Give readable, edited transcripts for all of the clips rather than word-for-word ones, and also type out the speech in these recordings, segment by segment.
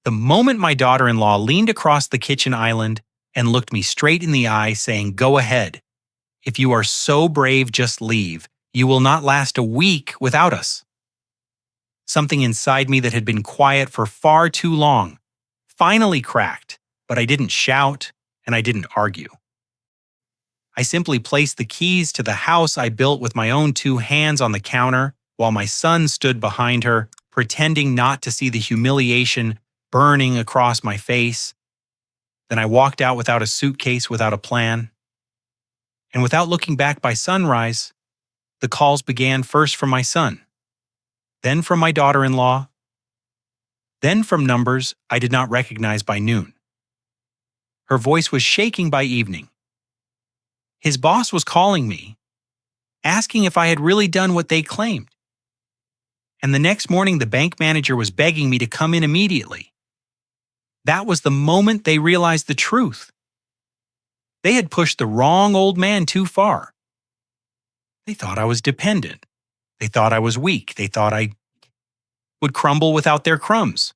The moment my daughter-in-law leaned across the kitchen island and looked me straight in the eye, saying, "Go ahead. If you are so brave, just leave. You will not last a week without us." Something inside me that had been quiet for far too long finally cracked, but I didn't shout and I didn't argue. I simply placed the keys to the house I built with my own two hands on the counter while my son stood behind her, pretending not to see the humiliation burning across my face. Then I walked out without a suitcase, without a plan. And without looking back by sunrise, the calls began first from my son, then from my daughter-in-law, then from numbers I did not recognize by noon. Her voice was shaking by evening. His boss was calling me, asking if I had really done what they claimed. And the next morning, the bank manager was begging me to come in immediately. That was the moment they realized the truth. They had pushed the wrong old man too far. They thought I was dependent. They thought I was weak. They thought I would crumble without their crumbs.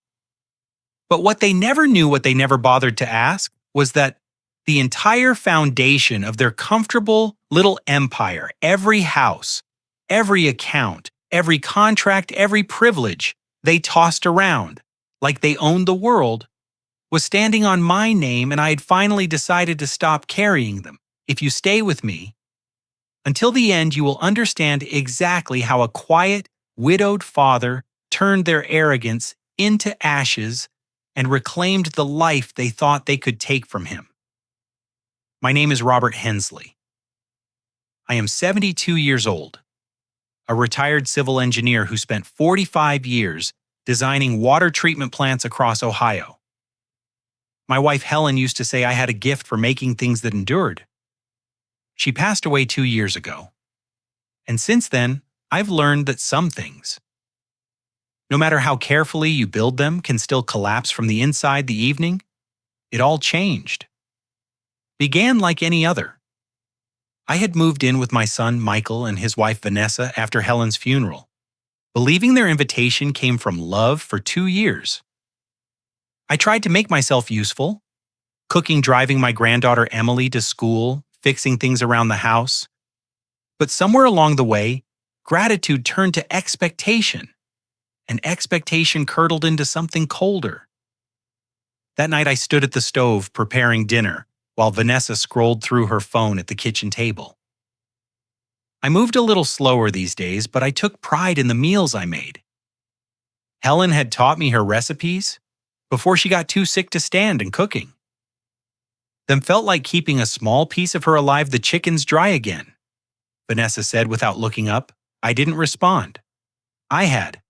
But what they never knew, what they never bothered to ask, was that the entire foundation of their comfortable little empire, every house, every account, every contract, every privilege they tossed around like they owned the world, was standing on my name, and I had finally decided to stop carrying them. If you stay with me, until the end, you will understand exactly how a quiet, widowed father turned their arrogance into ashes and reclaimed the life they thought they could take from him. My name is Robert Hensley. I am 72 years old, a retired civil engineer who spent 45 years designing water treatment plants across Ohio. My wife Helen used to say I had a gift for making things that endured. She passed away 2 years ago. And since then, I've learned that some things, no matter how carefully you build them, can still collapse from the inside the evening. It all changed. Began like any other. I had moved in with my son Michael and his wife Vanessa after Helen's funeral, believing their invitation came from love for 2 years. I tried to make myself useful, cooking, driving my granddaughter Emily to school, fixing things around the house. But somewhere along the way, gratitude turned to expectation, and expectation curdled into something colder. That night I stood at the stove preparing dinner while Vanessa scrolled through her phone at the kitchen table. I moved a little slower these days, but I took pride in the meals I made. Helen had taught me her recipes before she got too sick to stand and cooking. Then felt like keeping a small piece of her alive. The chicken's dry again, Vanessa said without looking up. I didn't respond. I had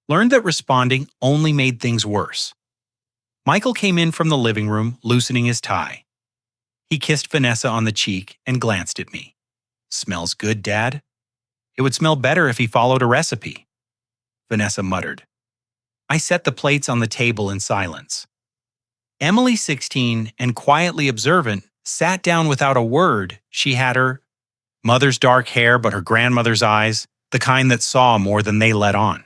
learned that responding only made things worse. Michael came in from the living room, loosening his tie. He kissed Vanessa on the cheek and glanced at me. "Smells good, Dad." "It would smell better if he followed a recipe," Vanessa muttered. I set the plates on the table in silence. Emily, 16 and quietly observant, sat down without a word. She had her mother's dark hair, but her grandmother's eyes, the kind that saw more than they let on.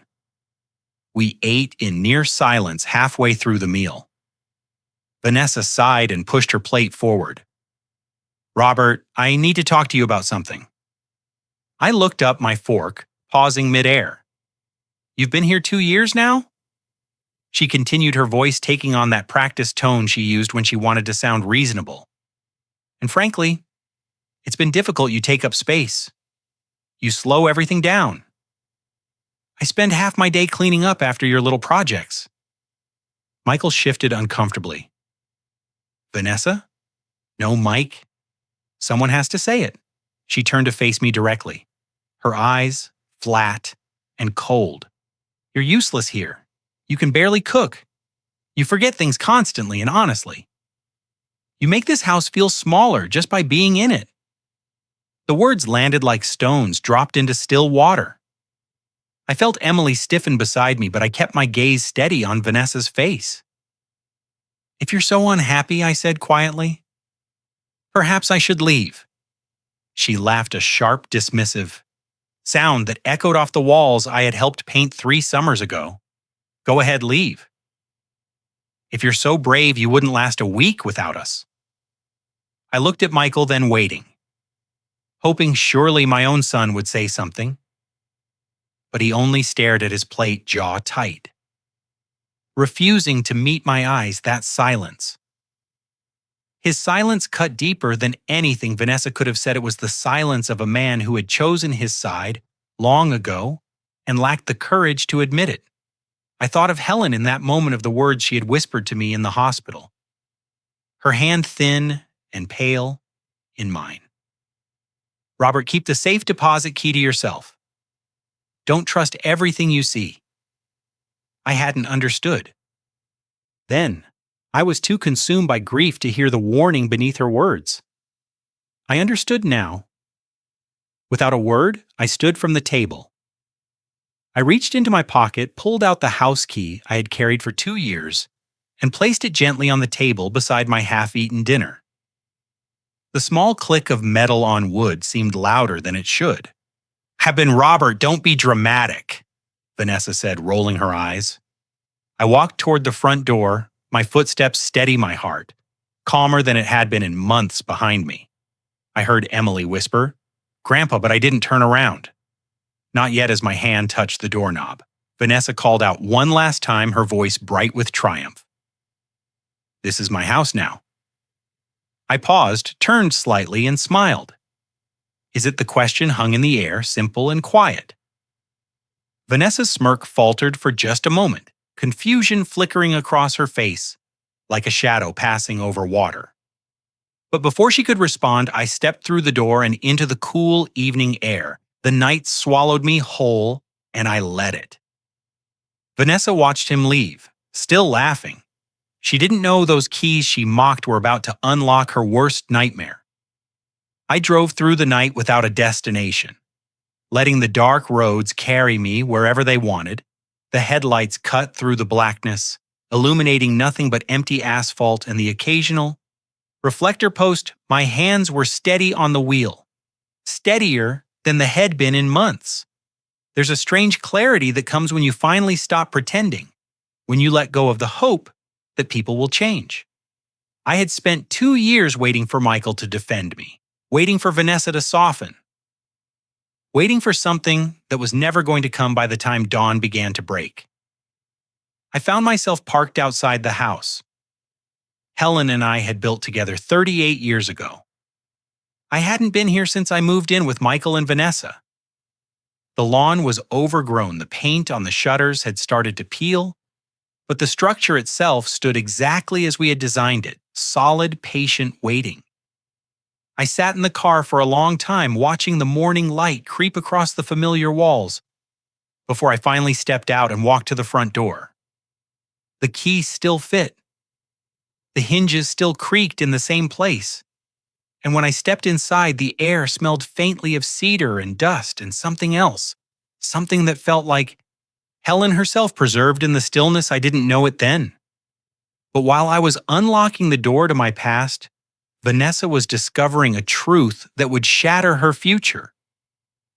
We ate in near silence halfway through the meal. Vanessa sighed and pushed her plate forward. "Robert, I need to talk to you about something." I looked up my fork, pausing midair. "You've been here 2 years now?" She continued, her voice taking on that practiced tone she used when she wanted to sound reasonable. "And frankly, it's been difficult. You take up space. You slow everything down. I spend half my day cleaning up after your little projects." Michael shifted uncomfortably. "Vanessa? No, Mike. Someone has to say it." She turned to face me directly, her eyes flat and cold. "You're useless here. You can barely cook. You forget things constantly, and honestly, you make this house feel smaller just by being in it." The words landed like stones dropped into still water. I felt Emily stiffen beside me, but I kept my gaze steady on Vanessa's face. "If you're so unhappy," I said quietly, "perhaps I should leave." She laughed, a sharp, dismissive sound that echoed off the walls I had helped paint 3 summers ago. "Go ahead, leave." If you're so brave, you wouldn't last a week without us. I looked at Michael, then waiting, hoping surely my own son would say something. But he only stared at his plate, jaw tight, refusing to meet my eyes. That silence. His silence cut deeper than anything Vanessa could have said. It was the silence of a man who had chosen his side long ago and lacked the courage to admit it. I thought of Helen in that moment, of the words she had whispered to me in the hospital. Her hand thin and pale in mine. Robert, keep the safe deposit key to yourself. Don't trust everything you see. I hadn't understood. Then, I was too consumed by grief to hear the warning beneath her words. I understood now. Without a word, I stood from the table. I reached into my pocket, pulled out the house key I had carried for 2 years, and placed it gently on the table beside my half-eaten dinner. The small click of metal on wood seemed louder than it should. "Have been Robert, don't be dramatic," Vanessa said, rolling her eyes. I walked toward the front door, my footsteps steady, my heart, calmer than it had been in months behind me. I heard Emily whisper, "Grandpa," but I didn't turn around. Not yet. As my hand touched the doorknob, Vanessa called out one last time, her voice bright with triumph. "This is my house now." I paused, turned slightly, and smiled. Is it? The question hung in the air, simple and quiet. Vanessa's smirk faltered for just a moment, confusion flickering across her face, like a shadow passing over water. But before she could respond, I stepped through the door and into the cool evening air. The night swallowed me whole, and I let it. Vanessa watched him leave, still laughing. She didn't know those keys she mocked were about to unlock her worst nightmare. I drove through the night without a destination, letting the dark roads carry me wherever they wanted. The headlights cut through the blackness, illuminating nothing but empty asphalt and the occasional reflector post. My hands were steady on the wheel, steadier than they had been in months. There's a strange clarity that comes when you finally stop pretending, when you let go of the hope that people will change. I had spent 2 years waiting for Michael to defend me, waiting for Vanessa to soften, waiting for something that was never going to come by the time dawn began to break. I found myself parked outside the house Helen and I had built together 38 years ago. I hadn't been here since I moved in with Michael and Vanessa. The lawn was overgrown, the paint on the shutters had started to peel, but the structure itself stood exactly as we had designed it, solid, patient waiting. I sat in the car for a long time, watching the morning light creep across the familiar walls, before I finally stepped out and walked to the front door. The key still fit. The hinges still creaked in the same place. And when I stepped inside, the air smelled faintly of cedar and dust and something else, something that felt like Helen herself, preserved in the stillness. I didn't know it then. But while I was unlocking the door to my past, Vanessa was discovering a truth that would shatter her future.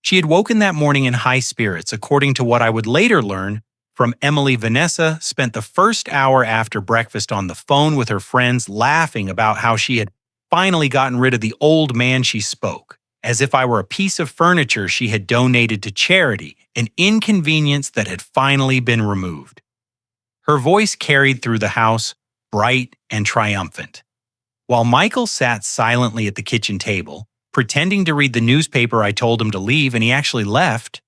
She had woken that morning in high spirits, according to what I would later learn from Emily. Vanessa spent the first hour after breakfast on the phone with her friends, laughing about how she had finally gotten rid of the old man. She spoke as if I were a piece of furniture she had donated to charity, an inconvenience that had finally been removed. Her voice carried through the house, bright and triumphant. While Michael sat silently at the kitchen table, pretending to read the newspaper I told him to leave, and he actually left,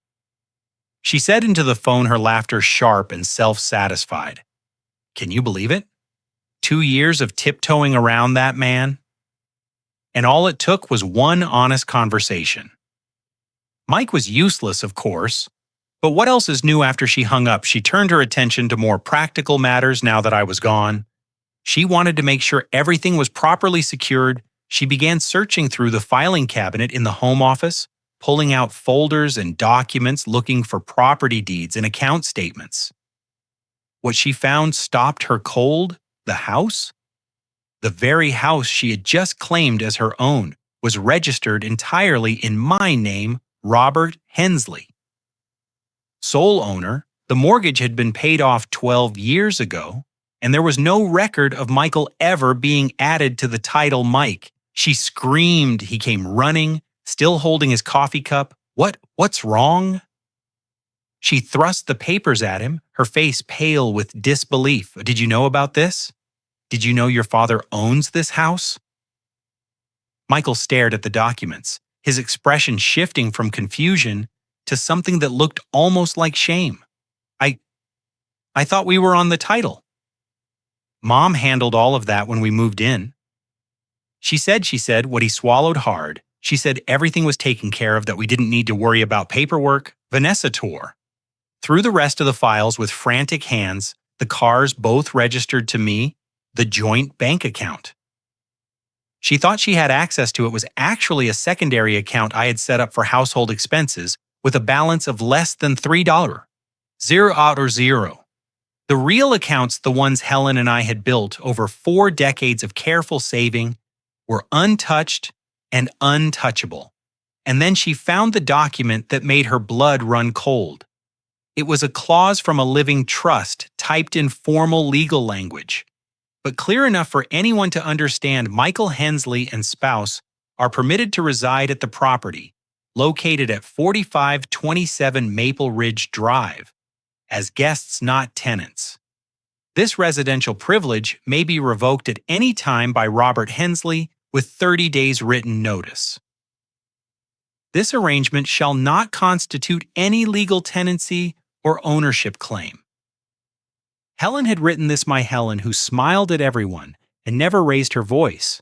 she said into the phone, her laughter sharp and self-satisfied. "Can you believe it? 2 years of tiptoeing around that man? And all it took was one honest conversation." Mike was useless, of course, but what else is new? After she hung up, she turned her attention to more practical matters now that I was gone. She wanted to make sure everything was properly secured. She began searching through the filing cabinet in the home office, pulling out folders and documents, looking for property deeds and account statements. What she found stopped her cold. The house? The very house she had just claimed as her own was registered entirely in my name, Robert Hensley. Sole owner, the mortgage had been paid off 12 years ago, and there was no record of Michael ever being added to the title Mike. She screamed. He came running, still holding his coffee cup. What's wrong? She thrust the papers at him, her face pale with disbelief. Did you know about this? Did you know your father owns this house? Michael stared at the documents, his expression shifting from confusion to something that looked almost like shame. I thought we were on the title. Mom handled all of that when we moved in. She said, what he swallowed hard. She said everything was taken care of, that we didn't need to worry about paperwork. Vanessa tore through the rest of the files with frantic hands, the cars both registered to me, the joint bank account. She thought she had access to it was actually a secondary account I had set up for household expenses with a balance of less than $3. Zero. The real accounts, the ones Helen and I had built over 4 decades of careful saving, were untouched and untouchable. And then she found the document that made her blood run cold. It was a clause from a living trust typed in formal legal language, but clear enough for anyone to understand. Michael Hensley and spouse are permitted to reside at the property, located at 4527 Maple Ridge Drive, as guests, not tenants. This residential privilege may be revoked at any time by Robert Hensley with 30 days written notice. This arrangement shall not constitute any legal tenancy or ownership claim. Helen had written this, my Helen, who smiled at everyone and never raised her voice,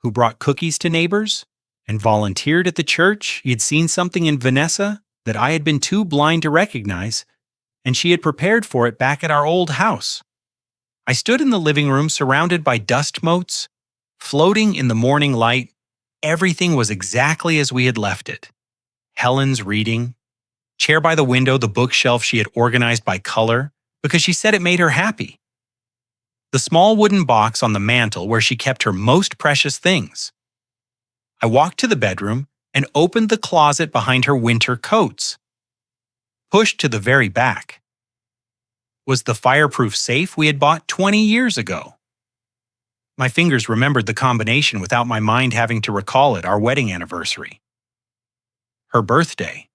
who brought cookies to neighbors and volunteered at the church. He had seen something in Vanessa that I had been too blind to recognize, and she had prepared for it back at our old house. I stood in the living room surrounded by dust motes, floating in the morning light. Everything was exactly as we had left it. Helen's reading, chair by the window, the bookshelf she had organized by color because she said it made her happy. The small wooden box on the mantel where she kept her most precious things. I walked to the bedroom and opened the closet behind her winter coats. Pushed to the very back was the fireproof safe we had bought 20 years ago. My fingers remembered the combination without my mind having to recall it. Our wedding anniversary. Her birthday.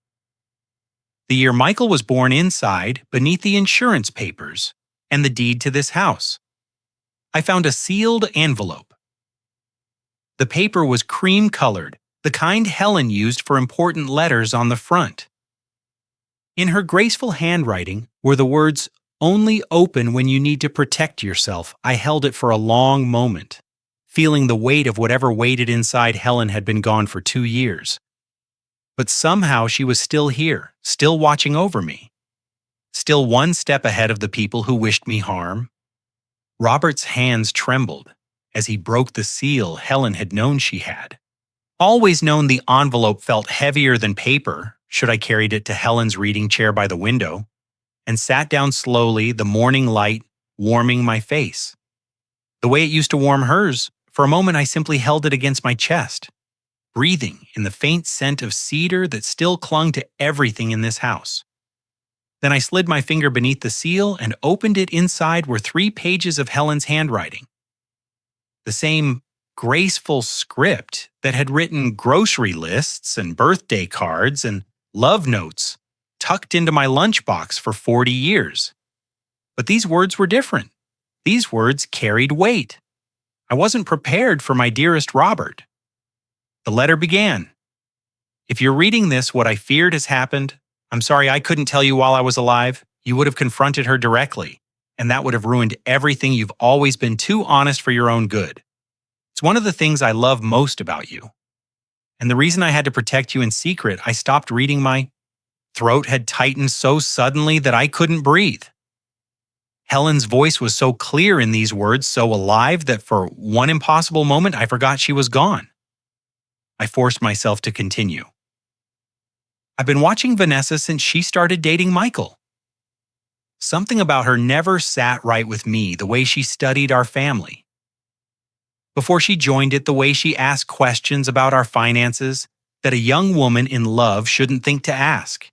The year Michael was born, inside, beneath the insurance papers and the deed to this house. I found a sealed envelope. The paper was cream-colored, the kind Helen used for important letters on the front. In her graceful handwriting were the words, "Only open when you need to protect yourself." I held it for a long moment, feeling the weight of whatever waited inside Helen had been gone for 2 years. But somehow she was still here, still watching over me, still one step ahead of the people who wished me harm. Robert's hands trembled as he broke the seal Helen had known she had. Always known the envelope felt heavier than paper should I carried it to Helen's reading chair by the window, and sat down slowly, the morning light warming my face. The way it used to warm hers, for a moment I simply held it against my chest, breathing in the faint scent of cedar that still clung to everything in this house. Then I slid my finger beneath the seal and opened it. Inside were 3 pages of Helen's handwriting. The same graceful script that had written grocery lists and birthday cards and love notes tucked into my lunchbox for 40 years. But these words were different. These words carried weight. I wasn't prepared for my dearest Robert. The letter began, "If you're reading this, what I feared has happened. I'm sorry I couldn't tell you while I was alive. You would have confronted her directly, and that would have ruined everything. You've always been too honest for your own good. It's one of the things I love most about you. And the reason I had to protect you in secret, I stopped reading. My throat had tightened so suddenly that I couldn't breathe." Helen's voice was so clear in these words, so alive, that for one impossible moment I forgot she was gone. I forced myself to continue. "I've been watching Vanessa since she started dating Michael. Something about her never sat right with me, the way she studied our family. Before she joined it, the way she asked questions about our finances that a young woman in love shouldn't think to ask.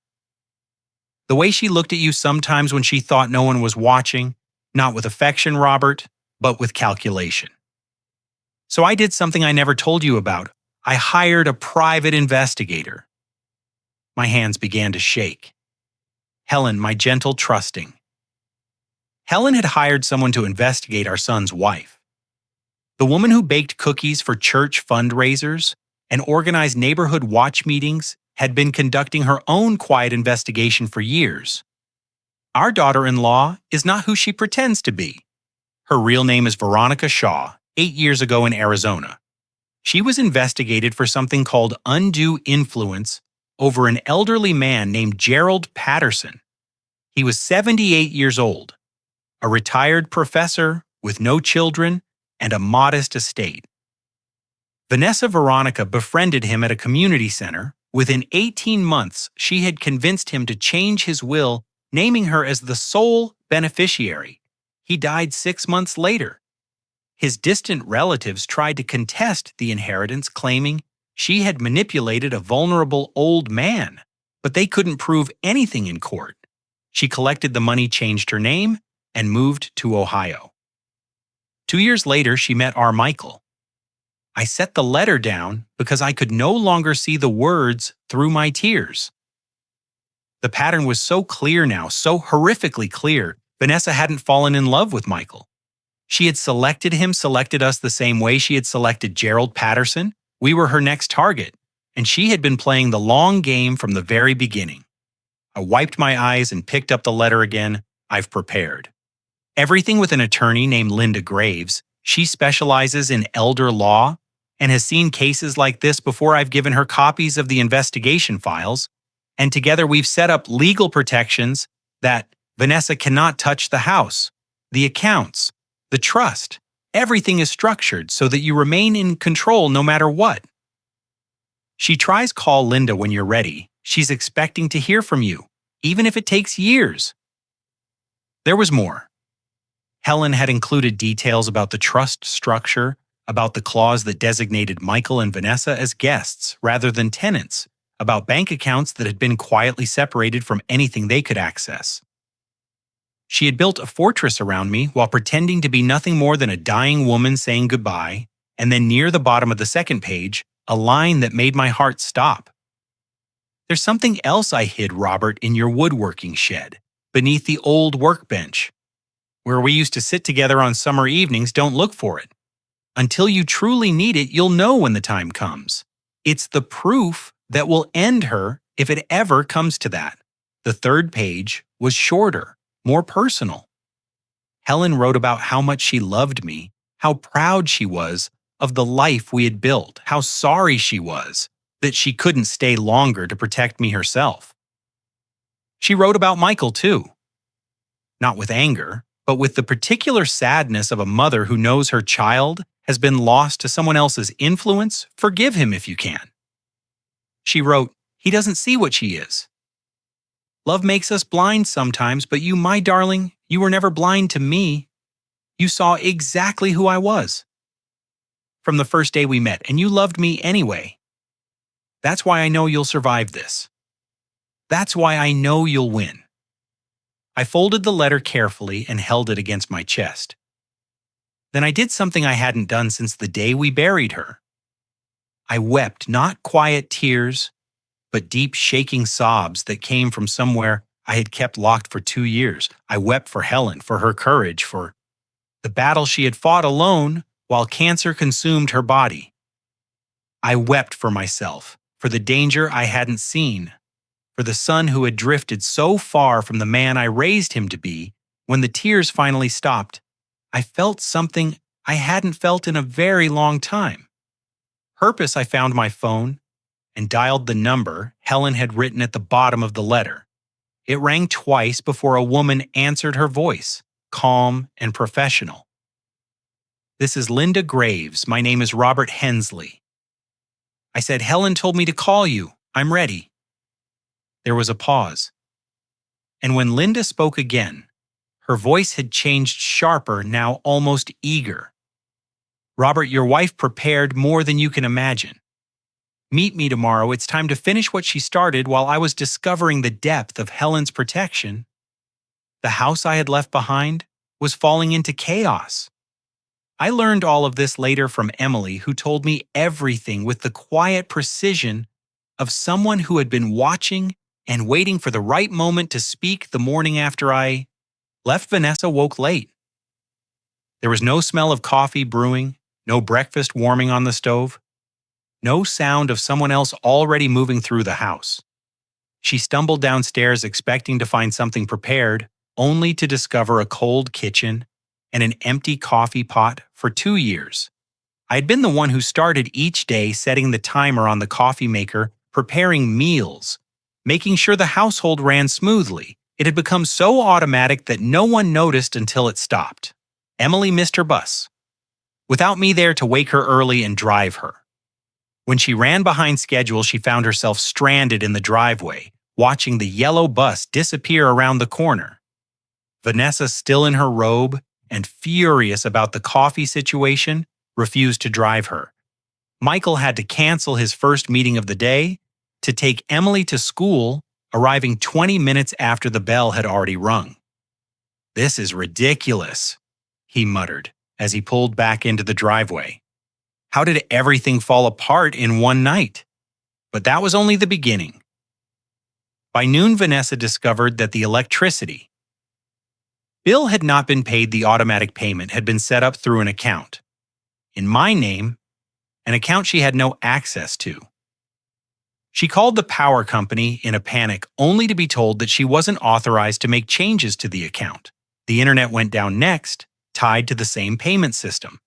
The way she looked at you sometimes when she thought no one was watching, Not with affection, Robert, but with calculation. So I did something I never told you about. I hired a private investigator. My hands began to shake. Helen, my gentle trusting. Helen had hired someone to investigate our son's wife. The woman who baked cookies for church fundraisers and organized neighborhood watch meetings had been conducting her own quiet investigation for years. Our daughter-in-law is not who she pretends to be. Her real name is Veronica Shaw, 8 years ago in Arizona. She was investigated for something called undue influence over an elderly man named Gerald Patterson. He was 78 years old, a retired professor with no children and a modest estate. Vanessa Veronica befriended him at a community center. Within 18 months, she had convinced him to change his will, naming her as the sole beneficiary. He died 6 months later. His distant relatives tried to contest the inheritance, claiming she had manipulated a vulnerable old man, but they couldn't prove anything in court. She collected the money, changed her name, and moved to Ohio. 2 years later, she met our Michael. I set the letter down because I could no longer see the words through my tears. The pattern was so clear now, so horrifically clear. Vanessa hadn't fallen in love with Michael. She had selected him, selected us the same way she had selected Gerald Patterson. We were her next target, and she had been playing the long game from the very beginning. I wiped my eyes and picked up the letter again. I've prepared. Everything with an attorney named Linda Graves. She specializes in elder law and has seen cases like this before. I've given her copies of the investigation files, and together we've set up legal protections that Vanessa cannot touch the house, the accounts, the trust. Everything is structured so that you remain in control no matter what. She tries call Linda when you're ready. She's expecting to hear from you, even if it takes years. There was more. Helen had included details about the trust structure, about the clause that designated Michael and Vanessa as guests rather than tenants, about bank accounts that had been quietly separated from anything they could access. She had built a fortress around me while pretending to be nothing more than a dying woman saying goodbye, and then near the bottom of the second page, a line that made my heart stop. There's something else I hid, Robert, in your woodworking shed, beneath the old workbench. Where we used to sit together on summer evenings. Don't look for it. Until you truly need it, you'll know when the time comes. It's the proof that will end her if it ever comes to that. The third page was shorter, more personal. Helen wrote about how much she loved me, how proud she was of the life we had built, how sorry she was that she couldn't stay longer to protect me herself. She wrote about Michael too. Not with anger, but with the particular sadness of a mother who knows her child has been lost to someone else's influence. Forgive him if you can. She wrote, he doesn't see what she is. Love makes us blind sometimes, but you, my darling, you were never blind to me. You saw exactly who I was from the first day we met, and you loved me anyway. That's why I know you'll survive this. That's why I know you'll win. I folded the letter carefully and held it against my chest. Then I did something I hadn't done since the day we buried her. I wept, not quiet tears, but deep shaking sobs that came from somewhere I had kept locked for 2 years. I wept for Helen, for her courage, for the battle she had fought alone while cancer consumed her body. I wept for myself, for the danger I hadn't seen, for the son who had drifted so far from the man I raised him to be. When the tears finally stopped, I felt something I hadn't felt in a very long time. Purpose, I found my phone and dialed the number Helen had written at the bottom of the letter. It rang twice before a woman answered her voice, calm and professional. This is Linda Graves. My name is Robert Hensley. I said, Helen told me to call you. I'm ready. There was a pause. And when Linda spoke again, her voice had changed sharper, now almost eager. Robert, your wife prepared more than you can imagine. Meet me tomorrow. It's time to finish what she started while I was discovering the depth of Helen's protection. The house I had left behind was falling into chaos. I learned all of this later from Emily, who told me everything with the quiet precision of someone who had been watching and waiting for the right moment to speak the morning after I left. Vanessa woke late. There was no smell of coffee brewing, no breakfast warming on the stove, no sound of someone else already moving through the house. She stumbled downstairs expecting to find something prepared, only to discover a cold kitchen and an empty coffee pot for 2 years. I had been the one who started each day setting the timer on the coffee maker, preparing meals, making sure the household ran smoothly. It had become so automatic that no one noticed until it stopped. Emily missed her bus, without me there to wake her early and drive her. When she ran behind schedule, she found herself stranded in the driveway, watching the yellow bus disappear around the corner. Vanessa, still in her robe and furious about the coffee situation, refused to drive her. Michael had to cancel his first meeting of the day to take Emily to school, arriving 20 minutes after the bell had already rung. "This is ridiculous," he muttered as he pulled back into the driveway. How did everything fall apart in one night? But that was only the beginning. By noon, Vanessa discovered that the electricity bill had not been paid. The automatic payment had been set up through an account in my name, an account she had no access to. She called the power company in a panic, only to be told that she wasn't authorized to make changes to the account. The internet went down next, tied to the same payment system.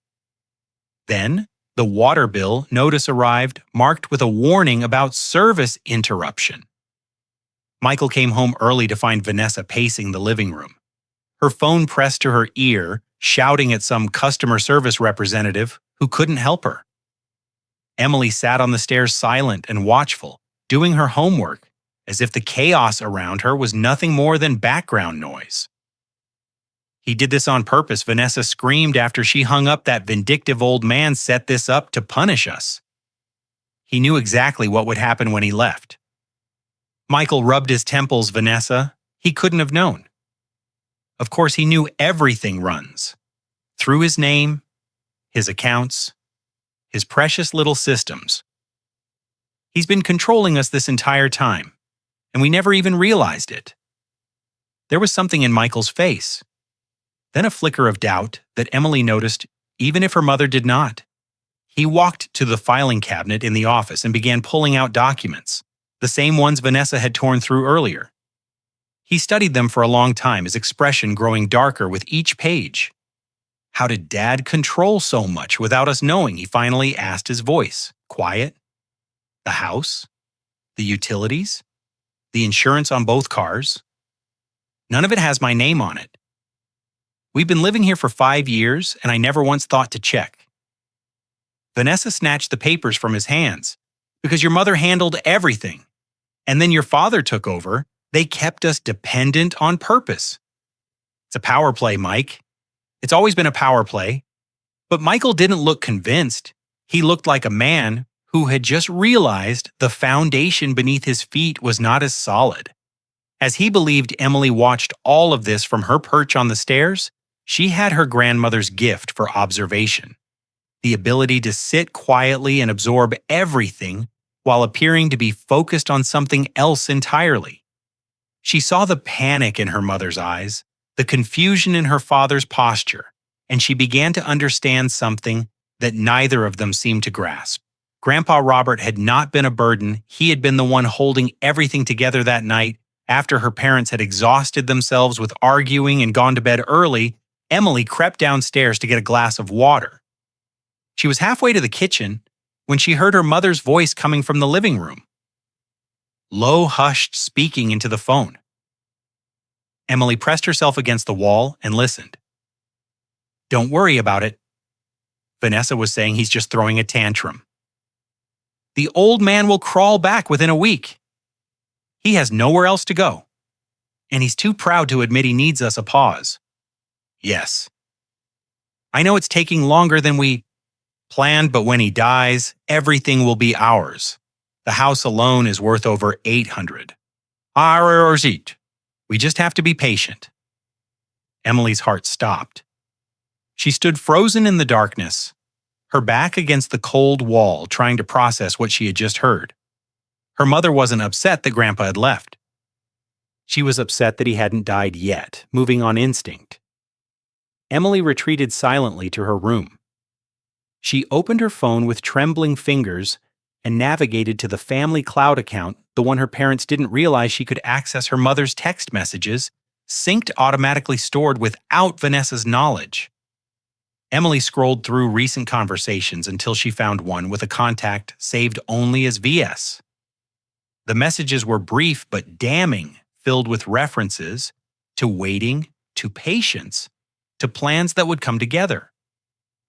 Then, the water bill notice arrived, marked with a warning about service interruption. Michael came home early to find Vanessa pacing the living room, her phone pressed to her ear, shouting at some customer service representative who couldn't help her. Emily sat on the stairs silent and watchful, doing her homework, as if the chaos around her was nothing more than background noise. "He did this on purpose," Vanessa screamed after she hung up. "That vindictive old man set this up to punish us. He knew exactly what would happen when he left." Michael rubbed his temples. "Vanessa, he couldn't have known. Of course, he knew everything runs through his name, his accounts, his precious little systems. He's been controlling us this entire time, and we never even realized it." There was something in Michael's face, then a flicker of doubt that Emily noticed even if her mother did not. He walked to the filing cabinet in the office and began pulling out documents, the same ones Vanessa had torn through earlier. He studied them for a long time, his expression growing darker with each page. "How did Dad control so much without us knowing?" he finally asked, his voice quiet. "The house? The utilities? The insurance on both cars? None of it has my name on it. We've been living here for 5 years, and I never once thought to check." Vanessa snatched the papers from his hands. "Because your mother handled everything. And then your father took over. They kept us dependent on purpose." "It's a power play, Mike. It's always been a power play." But Michael didn't look convinced. He looked like a man who had just realized the foundation beneath his feet was not as solid. As he believed Emily watched all of this from her perch on the stairs, she had her grandmother's gift for observation, the ability to sit quietly and absorb everything while appearing to be focused on something else entirely. She saw the panic in her mother's eyes, the confusion in her father's posture, and she began to understand something that neither of them seemed to grasp. Grandpa Robert had not been a burden. He had been the one holding everything together that night. After her parents had exhausted themselves with arguing and gone to bed early, Emily crept downstairs to get a glass of water. She was halfway to the kitchen when she heard her mother's voice coming from the living room, low, hushed, speaking into the phone. Emily pressed herself against the wall and listened. "Don't worry about it," Vanessa was saying. "He's just throwing a tantrum. The old man will crawl back within a week. He has nowhere else to go. And he's too proud to admit he needs us." A pause. "Yes. I know it's taking longer than we planned, but when he dies, everything will be ours. The house alone is worth over 800. We just have to be patient." Emily's heart stopped. She stood frozen in the darkness, her back against the cold wall, trying to process what she had just heard. Her mother wasn't upset that Grandpa had left. She was upset that he hadn't died yet, moving on instinct. Emily retreated silently to her room. She opened her phone with trembling fingers and navigated to the family cloud account, the one her parents didn't realize she could access her mother's text messages, synced automatically stored without Vanessa's knowledge. Emily scrolled through recent conversations until she found one with a contact saved only as VS. The messages were brief but damning, filled with references to waiting, to patience, to plans that would come together.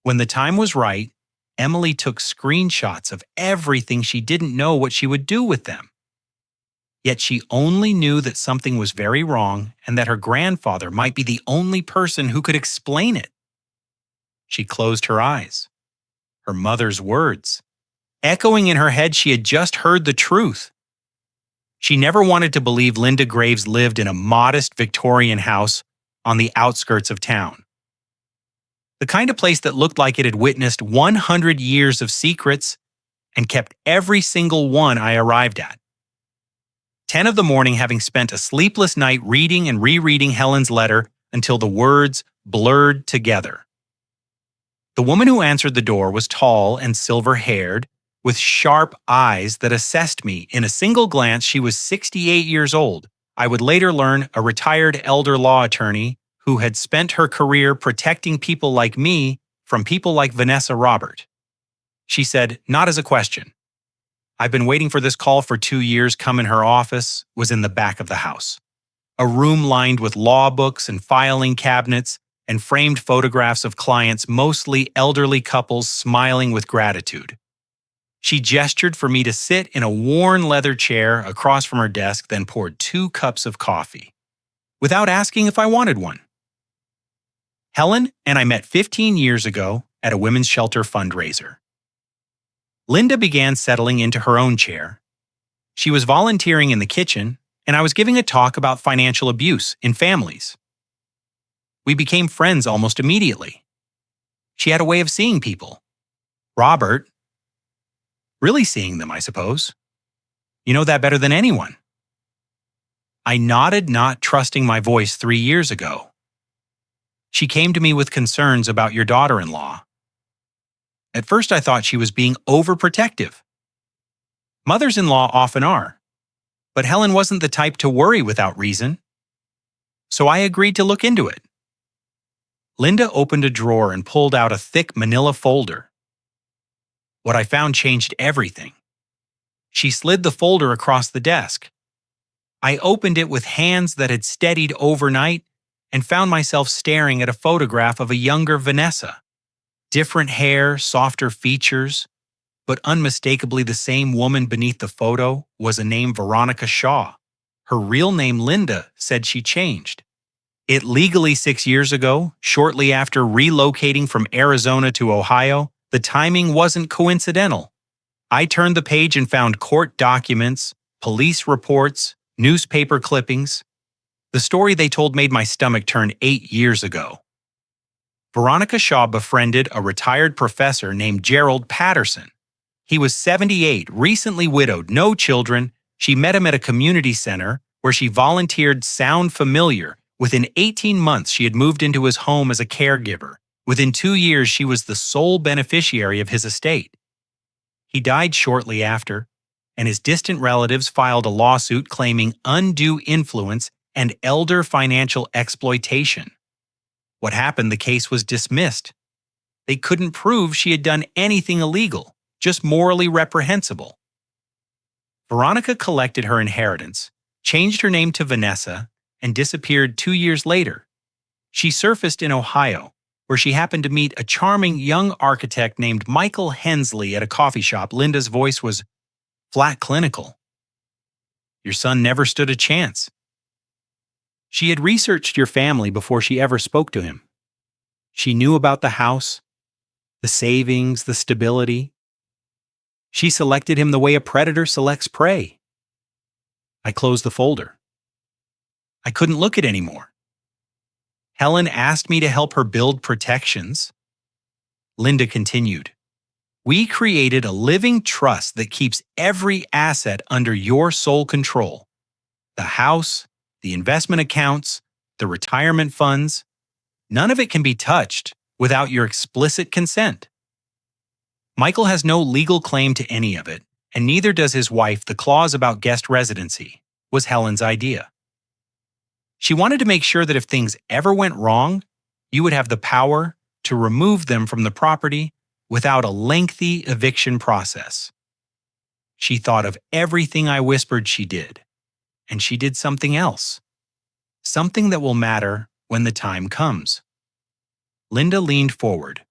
When the time was right, Emily took screenshots of everything she didn't know what she would do with them. Yet she only knew that something was very wrong and that her grandfather might be the only person who could explain it. She closed her eyes. Her mother's words. Echoing in her head, she had just heard the truth. She never wanted to believe Linda Graves lived in a modest Victorian house on the outskirts of town. The kind of place that looked like it had witnessed 100 years of secrets and kept every single one I arrived at. 10 of the morning, having spent a sleepless night reading and rereading Helen's letter until the words blurred together. The woman who answered the door was tall and silver-haired, with sharp eyes that assessed me. In a single glance, she was 68 years old. I would later learn a retired elder law attorney who had spent her career protecting people like me from people like Vanessa Robert. She said, not as a question. I've been waiting for this call for 2 years. Come in. Her office was in the back of the house. A room lined with law books and filing cabinets and framed photographs of clients, mostly elderly couples, smiling with gratitude. She gestured for me to sit in a worn leather chair across from her desk, then poured 2 cups of coffee, without asking if I wanted one. Helen and I met 15 years ago at a women's shelter fundraiser. Linda began settling into her own chair. She was volunteering in the kitchen, and I was giving a talk about financial abuse in families. We became friends almost immediately. She had a way of seeing people. Robert, really seeing them, I suppose. You know that better than anyone. I nodded, not trusting my voice 3 years ago. She came to me with concerns about your daughter-in-law. At first I thought she was being overprotective. Mothers-in-law often are. But Helen wasn't the type to worry without reason. So I agreed to look into it. Linda opened a drawer and pulled out a thick manila folder. What I found changed everything. She slid the folder across the desk. I opened it with hands that had steadied overnight and found myself staring at a photograph of a younger Vanessa. Different hair, softer features, but unmistakably the same woman beneath the photo was a name Veronica Shaw. Her real name, Linda, said she changed. It legally 6 years ago, shortly after relocating from Arizona to Ohio. The timing wasn't coincidental. I turned the page and found court documents, police reports, newspaper clippings. The story they told made my stomach turn 8 years ago. Veronica Shaw befriended a retired professor named Gerald Patterson. He was 78, recently widowed, no children. She met him at a community center where she volunteered. Sound familiar? Within 18 months, she had moved into his home as a caregiver. Within 2 years, she was the sole beneficiary of his estate. He died shortly after, and his distant relatives filed a lawsuit claiming undue influence and elder financial exploitation. What happened? The case was dismissed. They couldn't prove she had done anything illegal, just morally reprehensible. Veronica collected her inheritance, changed her name to Vanessa, and disappeared 2 years later. She surfaced in Ohio, where she happened to meet a charming young architect named Michael Hensley at a coffee shop. Linda's voice was flat clinical. Your son never stood a chance. She had researched your family before she ever spoke to him. She knew about the house, the savings, the stability. She selected him the way a predator selects prey. I closed the folder. I couldn't look at it anymore. Helen asked me to help her build protections. Linda continued, "We created a living trust that keeps every asset under your sole control. The house, the investment accounts, the retirement funds. None of it can be touched without your explicit consent. Michael has no legal claim to any of it, and neither does his wife. The clause about guest residency was Helen's idea. She wanted to make sure that if things ever went wrong, you would have the power to remove them from the property without a lengthy eviction process. She thought of everything I whispered she did, and she did something else. Something that will matter when the time comes." Linda leaned forward.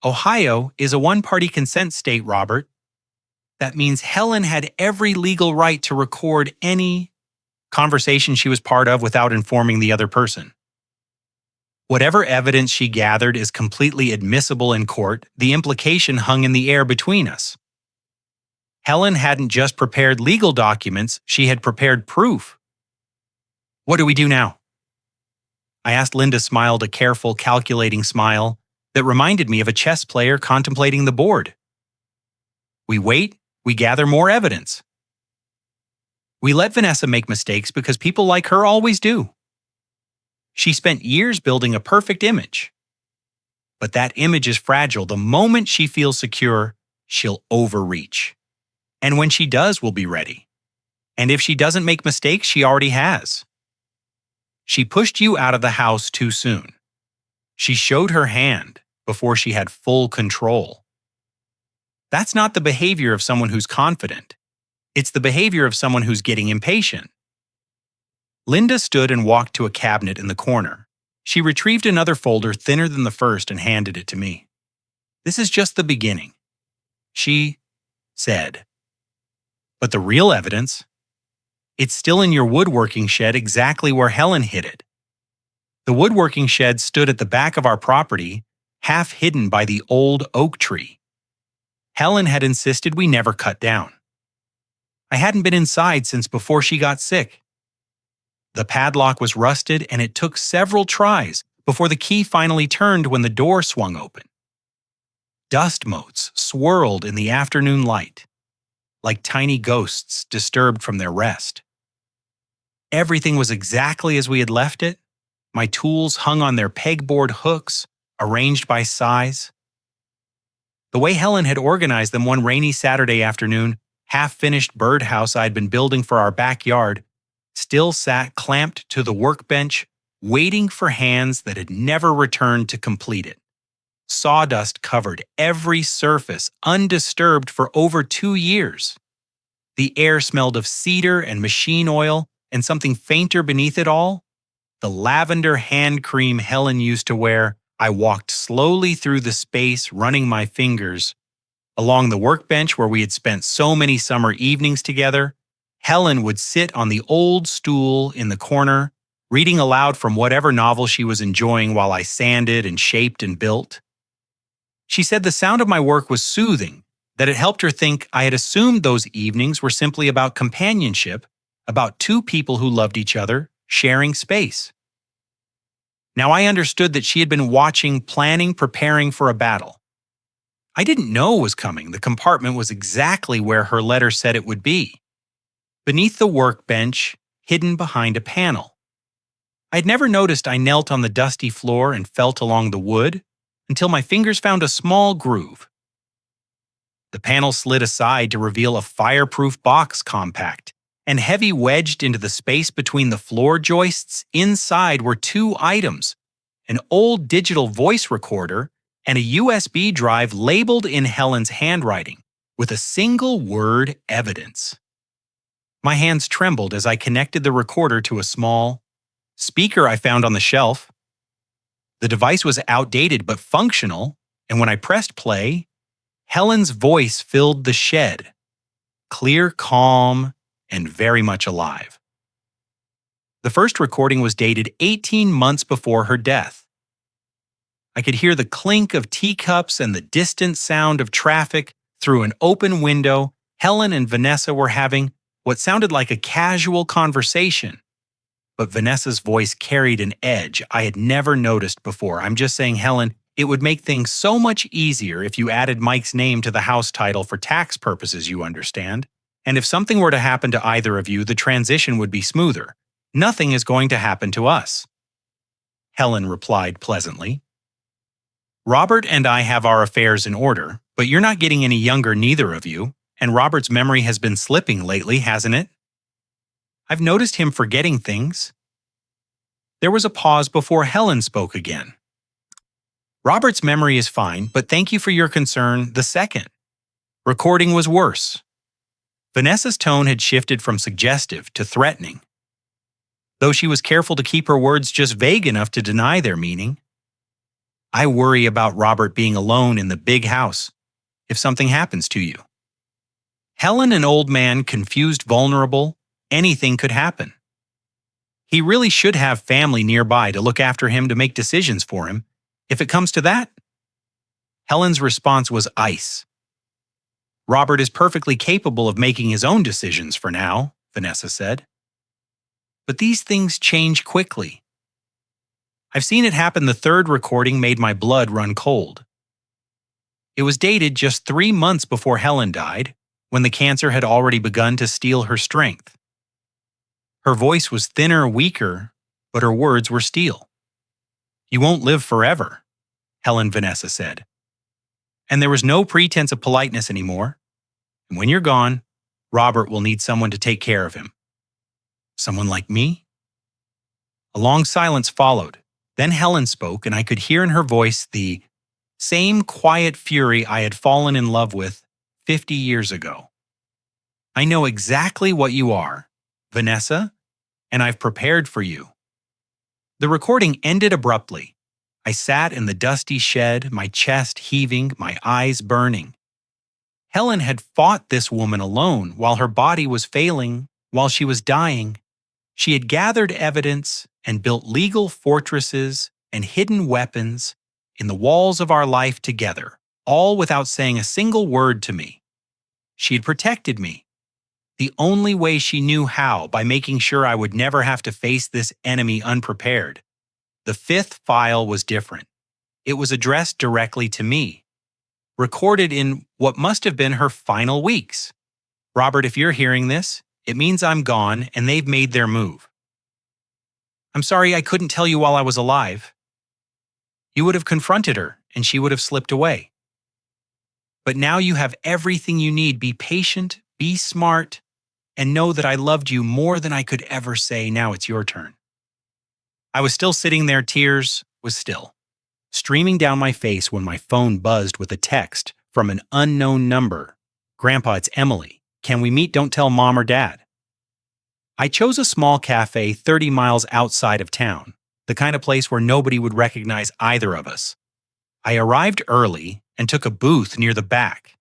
"Ohio is a one-party consent state, Robert. That means Helen had every legal right to record any conversation she was part of without informing the other person. Whatever evidence she gathered is completely admissible in court. The implication hung in the air between us. Helen hadn't just prepared legal documents, she had prepared proof. What do we do now?" I asked. Linda smiled a careful, calculating smile that reminded me of a chess player contemplating the board. "We wait, we gather more evidence. We let Vanessa make mistakes because people like her always do. She spent years building a perfect image. But that image is fragile. The moment she feels secure, she'll overreach. And when she does, we'll be ready. And if she doesn't make mistakes, she already has. She pushed you out of the house too soon. She showed her hand before she had full control. That's not the behavior of someone who's confident. It's the behavior of someone who's getting impatient." Linda stood and walked to a cabinet in the corner. She retrieved another folder thinner than the first and handed it to me. "This is just the beginning," she said. "But the real evidence? It's still in your woodworking shed exactly where Helen hid it. The woodworking shed stood at the back of our property, half hidden by the old oak tree. Helen had insisted we never cut down. I hadn't been inside since before she got sick. The padlock was rusted, and it took several tries before the key finally turned when the door swung open. Dust motes swirled in the afternoon light, like tiny ghosts disturbed from their rest. Everything was exactly as we had left it. My tools hung on their pegboard hooks, arranged by size. The way Helen had organized them one rainy Saturday afternoon, half-finished birdhouse I'd been building for our backyard, still sat clamped to the workbench, waiting for hands that had never returned to complete it. Sawdust covered every surface, undisturbed for over 2 years. The air smelled of cedar and machine oil, and something fainter beneath it all, the lavender hand cream Helen used to wear. I walked slowly through the space, running my fingers along the workbench where we had spent so many summer evenings together. Helen would sit on the old stool in the corner, reading aloud from whatever novel she was enjoying while I sanded and shaped and built. She said the sound of my work was soothing, that it helped her think I had assumed those evenings were simply about companionship, about two people who loved each other, sharing space. Now I understood that she had been watching, planning, preparing for a battle. I didn't know it was coming. The compartment was exactly where her letter said it would be, beneath the workbench, hidden behind a panel. I'd never noticed I knelt on the dusty floor and felt along the wood until my fingers found a small groove. The panel slid aside to reveal a fireproof box, compact and heavy, wedged into the space between the floor joists. Inside were 2 items, an old digital voice recorder and a USB drive labeled in Helen's handwriting with a single word, evidence. My hands trembled as I connected the recorder to a small speaker I found on the shelf. The device was outdated but functional, and when I pressed play, Helen's voice filled the shed, clear, calm, and very much alive. The first recording was dated 18 months before her death. I could hear the clink of teacups and the distant sound of traffic through an open window. Helen and Vanessa were having what sounded like a casual conversation, but Vanessa's voice carried an edge I had never noticed before. I'm just saying, Helen, it would make things so much easier if you added Mike's name to the house title for tax purposes, you understand. And if something were to happen to either of you, the transition would be smoother. Nothing is going to happen to us. Helen replied pleasantly. Robert and I have our affairs in order, but you're not getting any younger, neither of you, and Robert's memory has been slipping lately, hasn't it? I've noticed him forgetting things. There was a pause before Helen spoke again. Robert's memory is fine, but thank you for your concern. The second recording was worse. Vanessa's tone had shifted from suggestive to threatening. Though she was careful to keep her words just vague enough to deny their meaning. I worry about Robert being alone in the big house if something happens to you. Helen, an old man, confused, vulnerable, anything could happen. He really should have family nearby to look after him, to make decisions for him. If it comes to that, Helen's response was ice. Robert is perfectly capable of making his own decisions for now, Vanessa said. But these things change quickly. I've seen it happen. The third recording made my blood run cold. It was dated just 3 months before Helen died, when the cancer had already begun to steal her strength. Her voice was thinner, weaker, but her words were steel. You won't live forever, Vanessa said. And there was no pretense of politeness anymore. And when you're gone, Robert will need someone to take care of him. Someone like me? A long silence followed. Then Helen spoke, and I could hear in her voice the same quiet fury I had fallen in love with 50 years ago. I know exactly what you are, Vanessa, and I've prepared for you. The recording ended abruptly. I sat in the dusty shed, my chest heaving, my eyes burning. Helen had fought this woman alone while her body was failing, while she was dying. She had gathered evidence and built legal fortresses and hidden weapons in the walls of our life together, all without saying a single word to me. She had protected me, the only way she knew how, by making sure I would never have to face this enemy unprepared. The fifth file was different. It was addressed directly to me, recorded in what must have been her final weeks. Robert, if you're hearing this, it means I'm gone and they've made their move. I'm sorry I couldn't tell you while I was alive. You would have confronted her and she would have slipped away. But now you have everything you need. Be patient, be smart, and know that I loved you more than I could ever say. Now it's your turn. I was still sitting there, tears was still streaming down my face when my phone buzzed with a text from an unknown number. Grandpa, it's Emily. Can we meet? Don't tell Mom or Dad. I chose a small cafe 30 miles outside of town, the kind of place where nobody would recognize either of us. I arrived early and took a booth near the back,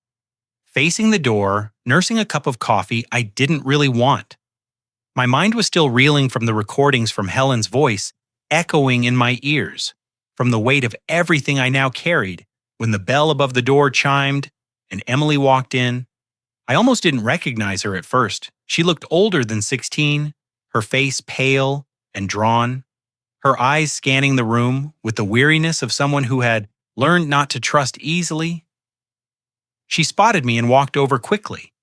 facing the door, nursing a cup of coffee I didn't really want. My mind was still reeling from the recordings, from Helen's voice echoing in my ears, from the weight of everything I now carried, when the bell above the door chimed and Emily walked in. I almost didn't recognize her at first. She looked older than 16, her face pale and drawn, her eyes scanning the room with the weariness of someone who had learned not to trust easily. She spotted me and walked over quickly,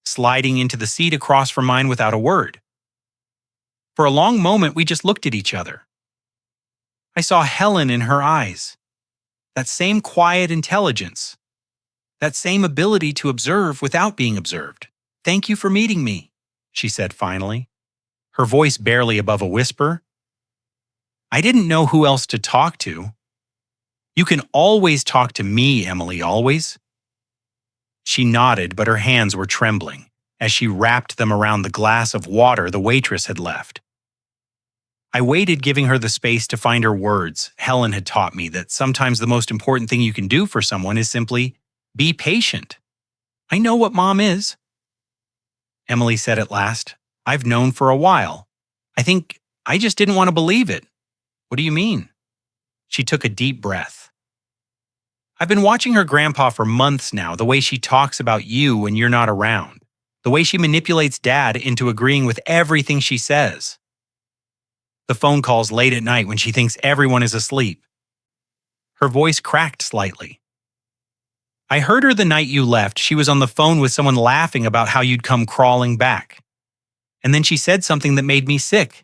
sliding into the seat across from mine without a word. For a long moment, we just looked at each other. I saw Helen in her eyes, that same quiet intelligence, that same ability to observe without being observed. Thank you for meeting me, she said finally, her voice barely above a whisper. I didn't know who else to talk to. You can always talk to me, Emily, always. She nodded, but her hands were trembling as she wrapped them around the glass of water the waitress had left. I waited, giving her the space to find her words. Helen had taught me that sometimes the most important thing you can do for someone is simply be patient. I know what Mom is, Emily said at last. I've known for a while. I think I just didn't want to believe it. What do you mean? She took a deep breath. I've been watching her grandpa for months now, the way she talks about you when you're not around, the way she manipulates Dad into agreeing with everything she says. The phone calls late at night when she thinks everyone is asleep. Her voice cracked slightly. I heard her the night you left. She was on the phone with someone laughing about how you'd come crawling back. And then she said something that made me sick.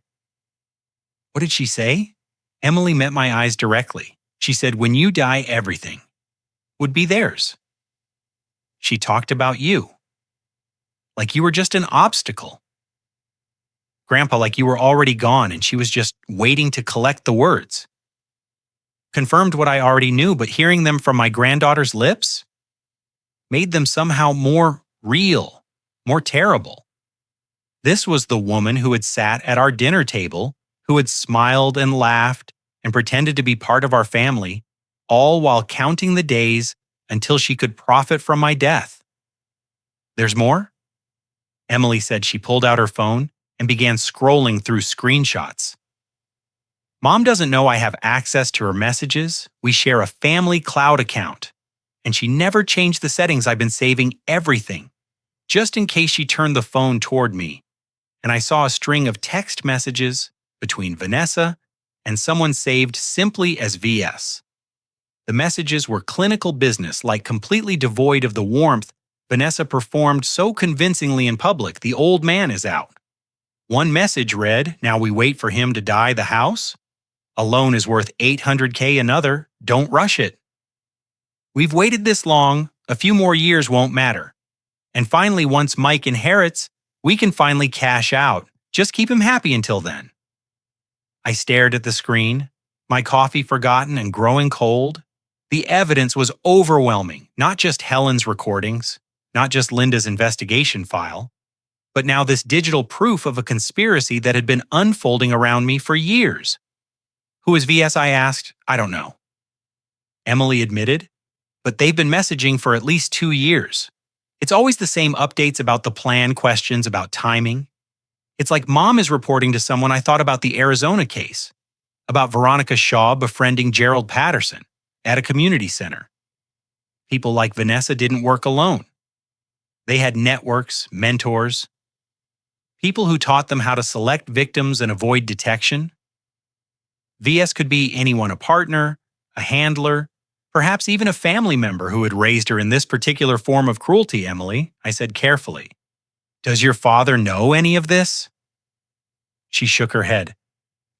What did she say? Emily met my eyes directly. She said, when you die, everything would be theirs. She talked about you. Like you were just an obstacle. Grandpa, like you were already gone and she was just waiting to collect the words. Confirmed what I already knew, but hearing them from my granddaughter's lips made them somehow more real, more terrible. This was the woman who had sat at our dinner table, who had smiled and laughed and pretended to be part of our family, all while counting the days until she could profit from my death. There's more? Emily said. She pulled out her phone and began scrolling through screenshots. Mom doesn't know I have access to her messages. We share a family cloud account. And she never changed the settings. I've been saving everything, just in case she turned the phone toward me. And I saw a string of text messages between Vanessa and someone saved simply as VS. The messages were clinical business, like completely devoid of the warmth Vanessa performed so convincingly in public. The old man is out. One message read, now we wait for him to die the house. A loan is worth $800K another. Don't rush it. We've waited this long, a few more years won't matter. And finally, once Mike inherits, we can finally cash out. Just keep him happy until then. I stared at the screen, my coffee forgotten and growing cold. The evidence was overwhelming, not just Helen's recordings, not just Linda's investigation file, but now this digital proof of a conspiracy that had been unfolding around me for years. Who is VS, I asked. I don't know. Emily admitted, but they've been messaging for at least 2 years. It's always the same updates about the plan, questions about timing. It's like Mom is reporting to someone. I thought about the Arizona case, about Veronica Shaw befriending Gerald Patterson at a community center. People like Vanessa didn't work alone. They had networks, mentors, people who taught them how to select victims and avoid detection. VS could be anyone, a partner, a handler, perhaps even a family member who had raised her in this particular form of cruelty, Emily, I said carefully. Does your father know any of this? She shook her head.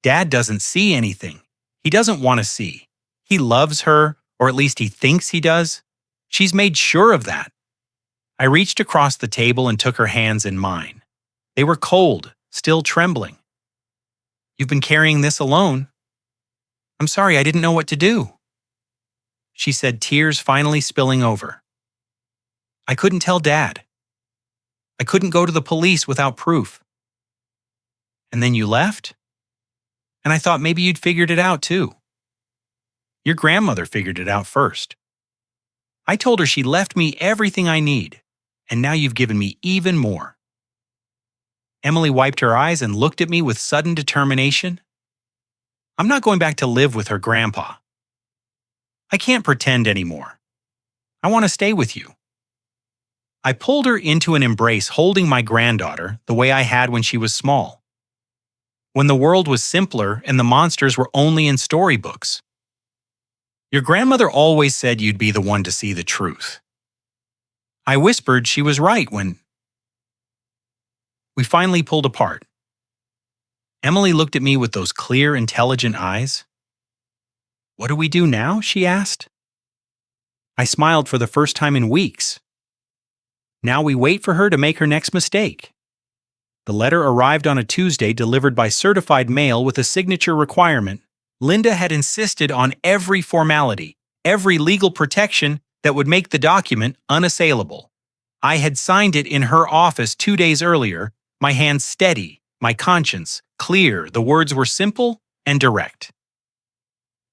Dad doesn't see anything. He doesn't want to see. He loves her, or at least he thinks he does. She's made sure of that. I reached across the table and took her hands in mine. They were cold, still trembling. You've been carrying this alone. I'm sorry, I didn't know what to do. She said, tears finally spilling over. I couldn't tell Dad. I couldn't go to the police without proof. And then you left? And I thought maybe you'd figured it out too. Your grandmother figured it out first. I told her she left me everything I need, and now you've given me even more. Emily wiped her eyes and looked at me with sudden determination. I'm not going back to live with her grandpa. I can't pretend anymore. I want to stay with you. I pulled her into an embrace, holding my granddaughter the way I had when she was small, when the world was simpler and the monsters were only in storybooks. Your grandmother always said you'd be the one to see the truth. I whispered she was right when we finally pulled apart. Emily looked at me with those clear, intelligent eyes. What do we do now? She asked. I smiled for the first time in weeks. Now we wait for her to make her next mistake. The letter arrived on a Tuesday, delivered by certified mail with a signature requirement. Linda had insisted on every formality, every legal protection that would make the document unassailable. I had signed it in her office 2 days earlier, my hand steady, my conscience clear. The words were simple and direct.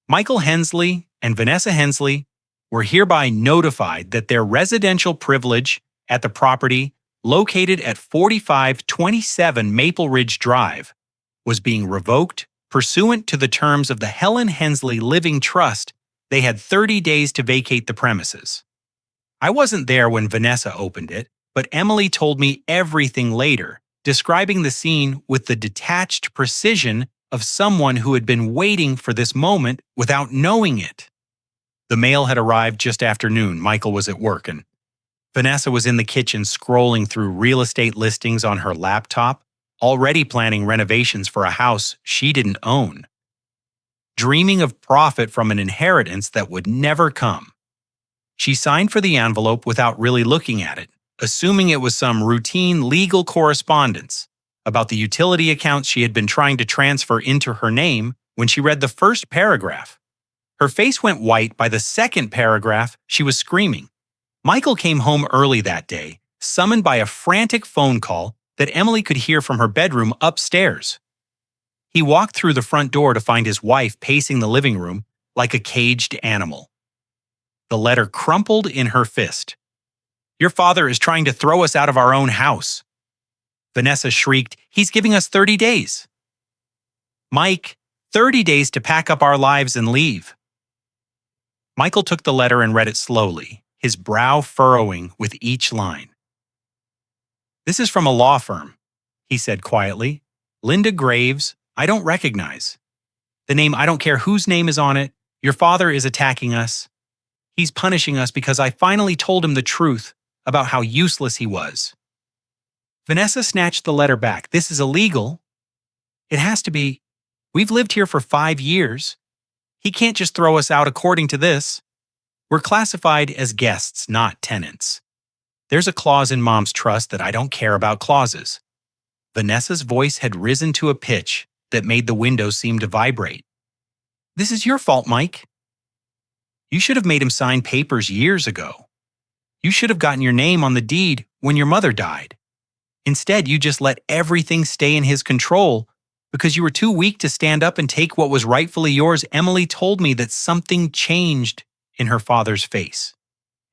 Michael Hensley and Vanessa Hensley were hereby notified that their residential privilege at the property located at 4527 Maple Ridge Drive was being revoked pursuant to the terms of the Helen Hensley Living Trust. They had 30 days to vacate the premises. I wasn't there when Vanessa opened it, but Emily told me everything later, describing the scene with the detached precision of someone who had been waiting for this moment without knowing it. The mail had arrived just after noon. Michael was at work, and Vanessa was in the kitchen scrolling through real estate listings on her laptop, already planning renovations for a house she didn't own, dreaming of profit from an inheritance that would never come. She signed for the envelope without really looking at it, assuming it was some routine legal correspondence about the utility accounts she had been trying to transfer into her name. When she read the first paragraph, her face went white. By the second paragraph, she was screaming. Michael came home early that day, summoned by a frantic phone call that Emily could hear from her bedroom upstairs. He walked through the front door to find his wife pacing the living room like a caged animal. The letter crumpled in her fist. "Your father is trying to throw us out of our own house." Vanessa shrieked, "He's giving us 30 days. Mike, 30 days to pack up our lives and leave." Michael took the letter and read it slowly, his brow furrowing with each line. "This is from a law firm," he said quietly. "Linda Graves, I don't recognize. The name, I don't care whose name is on it. Your father is attacking us. He's punishing us because I finally told him the truth about how useless he was." Vanessa snatched the letter back. "This is illegal. It has to be. We've lived here for 5 years. He can't just throw us out according to this. We're classified as guests, not tenants. There's a clause in Mom's trust that I don't care about clauses." Vanessa's voice had risen to a pitch that made the window seem to vibrate. "This is your fault, Mike. You should have made him sign papers years ago. You should have gotten your name on the deed when your mother died. Instead, you just let everything stay in his control because you were too weak to stand up and take what was rightfully yours." Emily told me that something changed in her father's face.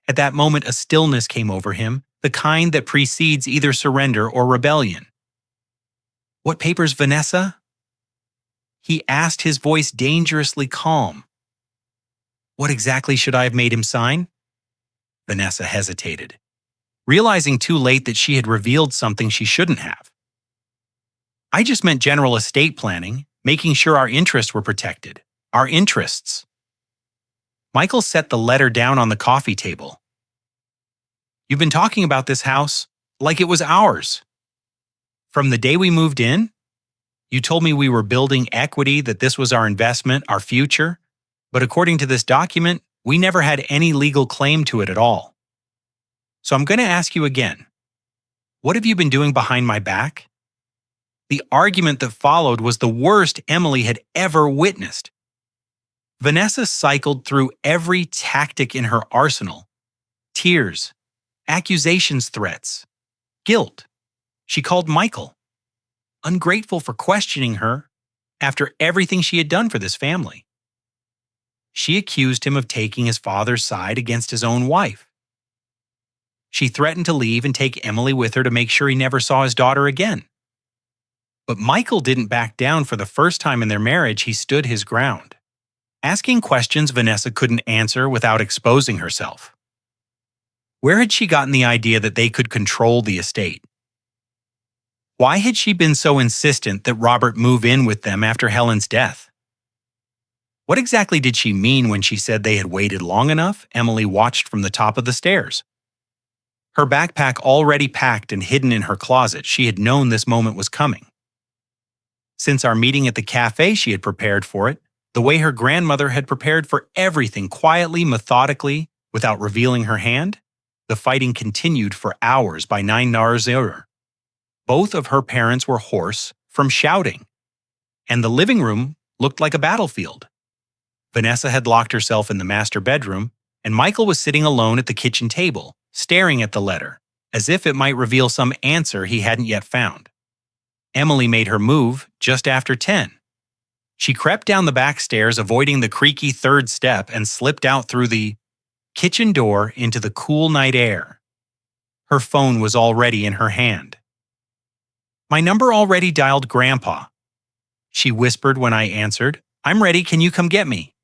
At that moment, a stillness came over him, the kind that precedes either surrender or rebellion. "What papers, Vanessa?" he asked, his voice dangerously calm. "What exactly should I have made him sign?" Vanessa hesitated, realizing too late that she had revealed something she shouldn't have. "I just meant general estate planning, making sure our interests were protected. Our interests." Michael set the letter down on the coffee table. "You've been talking about this house like it was ours. From the day we moved in, you told me we were building equity, that this was our investment, our future. But according to this document, we never had any legal claim to it at all. So I'm going to ask you again, what have you been doing behind my back?" The argument that followed was the worst Emily had ever witnessed. Vanessa cycled through every tactic in her arsenal. Tears, accusations, threats, guilt. She called Michael ungrateful for questioning her after everything she had done for this family. She accused him of taking his father's side against his own wife. She threatened to leave and take Emily with her to make sure he never saw his daughter again. But Michael didn't back down. For the first time in their marriage, he stood his ground, asking questions Vanessa couldn't answer without exposing herself. Where had she gotten the idea that they could control the estate? Why had she been so insistent that Robert move in with them after Helen's death? What exactly did she mean when she said they had waited long enough? Emily watched from the top of the stairs. Her backpack already packed and hidden in her closet, she had known this moment was coming. Since our meeting at the cafe, she had prepared for it, the way her grandmother had prepared for everything, quietly, methodically, without revealing her hand. The fighting continued for hours. By 9 hours. Both of her parents were hoarse from shouting, and the living room looked like a battlefield. Vanessa had locked herself in the master bedroom, and Michael was sitting alone at the kitchen table, staring at the letter, as if it might reveal some answer he hadn't yet found. Emily made her move just after 10. She crept down the back stairs, avoiding the creaky third step, and slipped out through the kitchen door into the cool night air. Her phone was already in her hand. "My number already dialed Grandpa," she whispered when I answered. "I'm ready, can you come get me?"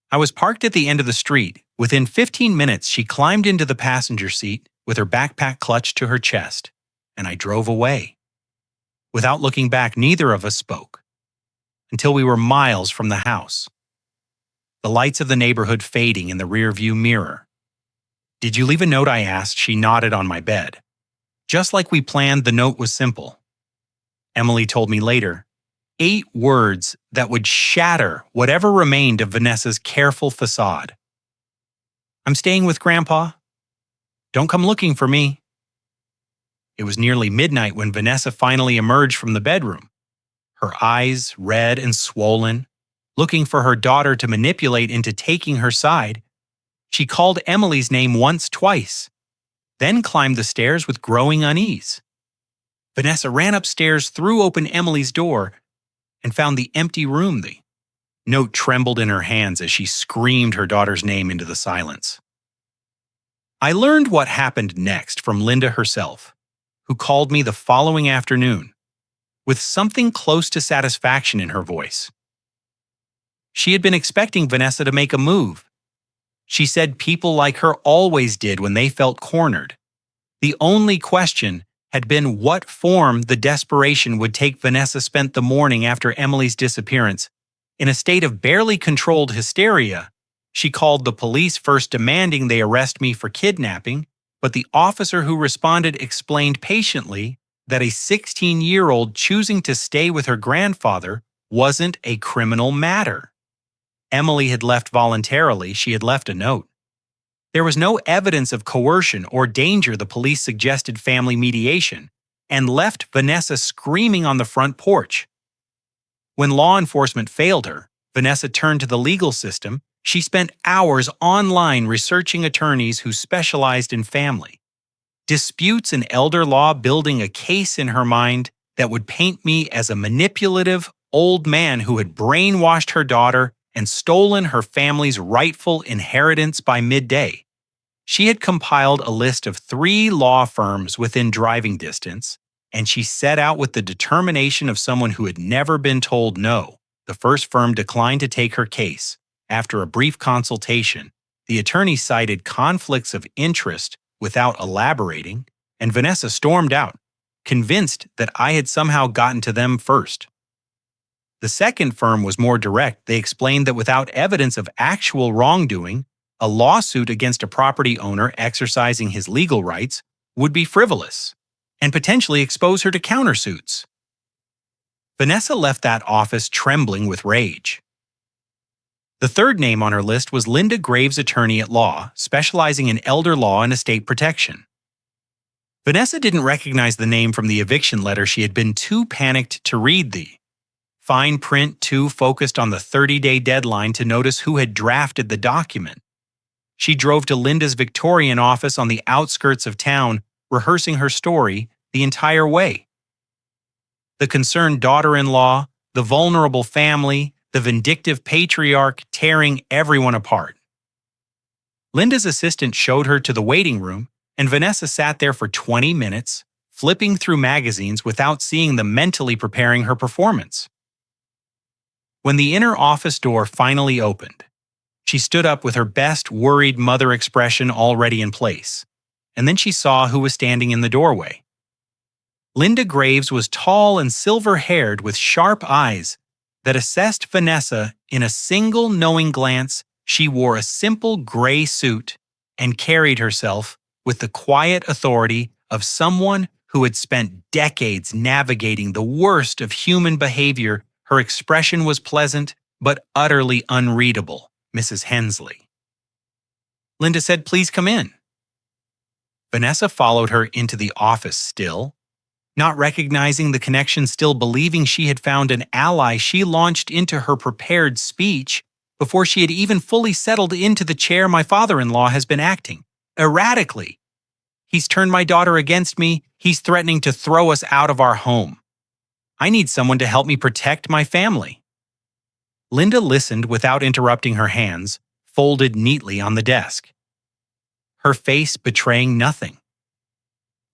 I was parked at the end of the street. Within 15 minutes, she climbed into the passenger seat with her backpack clutched to her chest, and I drove away. Without looking back, neither of us spoke. until we were miles from the house. The lights of the neighborhood fading in the rearview mirror. "Did you leave a note?" I asked. She nodded on my bed. Just like we planned, the note was simple. Emily told me later, 8 words that would shatter whatever remained of Vanessa's careful facade. "I'm staying with Grandpa. Don't come looking for me." It was nearly midnight when Vanessa finally emerged from the bedroom, her eyes red and swollen, looking for her daughter to manipulate into taking her side. She called Emily's name once, twice, then climbed the stairs with growing unease. Vanessa ran upstairs, threw open Emily's door, and found the empty room. The note trembled in her hands as she screamed her daughter's name into the silence. I learned what happened next from Linda herself, who called me the following afternoon, with something close to satisfaction in her voice. She had been expecting Vanessa to make a move. She said people like her always did when they felt cornered. The only question had been what form the desperation would take. Vanessa spent the morning after Emily's disappearance in a state of barely controlled hysteria. She called the police, first demanding they arrest me for kidnapping, but the officer who responded explained patiently that a 16-year-old choosing to stay with her grandfather wasn't a criminal matter. Emily had left voluntarily. She had left a note. There was no evidence of coercion or danger. The police suggested family mediation and left Vanessa screaming on the front porch. When law enforcement failed her, Vanessa turned to the legal system. She spent hours online researching attorneys who specialized in family disputes and elder law, building a case in her mind that would paint me as a manipulative old man who had brainwashed her daughter and stolen her family's rightful inheritance. By midday, she had compiled a list of 3 law firms within driving distance, and she set out with the determination of someone who had never been told no. The first firm declined to take her case. After a brief consultation, the attorney cited conflicts of interest without elaborating, and Vanessa stormed out, convinced that I had somehow gotten to them first. The second firm was more direct. They explained that without evidence of actual wrongdoing, a lawsuit against a property owner exercising his legal rights would be frivolous and potentially expose her to countersuits. Vanessa left that office trembling with rage. The third name on her list was Linda Graves, attorney at law, specializing in elder law and estate protection. Vanessa didn't recognize the name from the eviction letter. She had been too panicked to read the fine print, too focused on the 30-day deadline to notice who had drafted the document. She drove to Linda's Victorian office on the outskirts of town, rehearsing her story the entire way. The concerned daughter-in-law, the vulnerable family, the vindictive patriarch tearing everyone apart. Linda's assistant showed her to the waiting room, and Vanessa sat there for 20 minutes, flipping through magazines without seeing them, mentally preparing her performance. When the inner office door finally opened, she stood up with her best worried mother expression already in place, and then she saw who was standing in the doorway. Linda Graves was tall and silver-haired with sharp eyes that assessed Vanessa in a single knowing glance. She wore a simple gray suit and carried herself with the quiet authority of someone who had spent decades navigating the worst of human behavior. Her expression was pleasant, but utterly unreadable. "Mrs. Hensley." Linda said, "Please come in." Vanessa followed her into the office, still not recognizing the connection, still believing she had found an ally. She launched into her prepared speech before she had even fully settled into the chair. "My father-in-law has been acting erratically. He's turned my daughter against me. He's threatening to throw us out of our home. I need someone to help me protect my family." Linda listened without interrupting, her hands folded neatly on the desk, her face betraying nothing.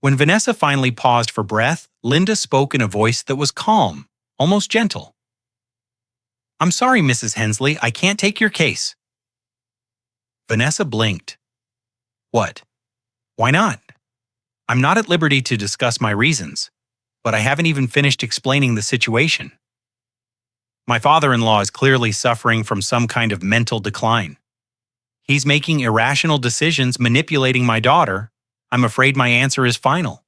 When Vanessa finally paused for breath, Linda spoke in a voice that was calm, almost gentle. "I'm sorry, Mrs. Hensley, I can't take your case." Vanessa blinked. "What? Why not?" "I'm not at liberty to discuss my reasons, but I haven't even finished explaining the situation." My father-in-law is clearly suffering from some kind of mental decline. He's making irrational decisions, manipulating my daughter. I'm afraid my answer is final.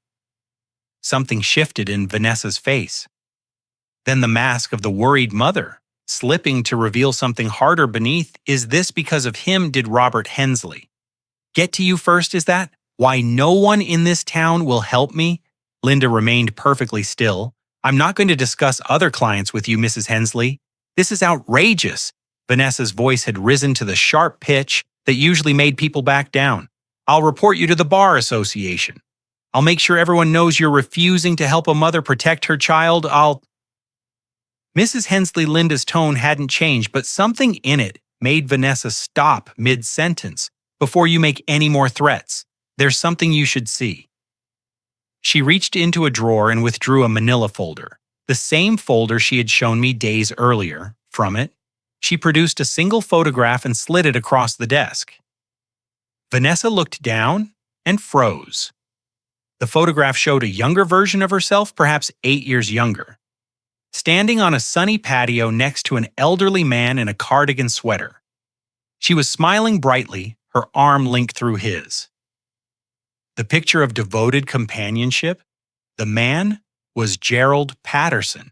Something shifted in Vanessa's face. Then the mask of the worried mother, slipping to reveal something harder beneath. Is this because of him? Did Robert Hensley get to you first? Is that why no one in this town will help me? Linda remained perfectly still. I'm not going to discuss other clients with you, Mrs. Hensley. This is outrageous. Vanessa's voice had risen to the sharp pitch that usually made people back down. I'll report you to the Bar Association. I'll make sure everyone knows you're refusing to help a mother protect her child. Mrs. Hensley, Linda's tone hadn't changed, but something in it made Vanessa stop mid-sentence. Before you make any more threats, there's something you should see. She reached into a drawer and withdrew a manila folder, the same folder she had shown me days earlier. From it, she produced a single photograph and slid it across the desk. Vanessa looked down and froze. The photograph showed a younger version of herself, perhaps 8 years younger, standing on a sunny patio next to an elderly man in a cardigan sweater. She was smiling brightly, her arm linked through his. The picture of devoted companionship? The man was Gerald Patterson.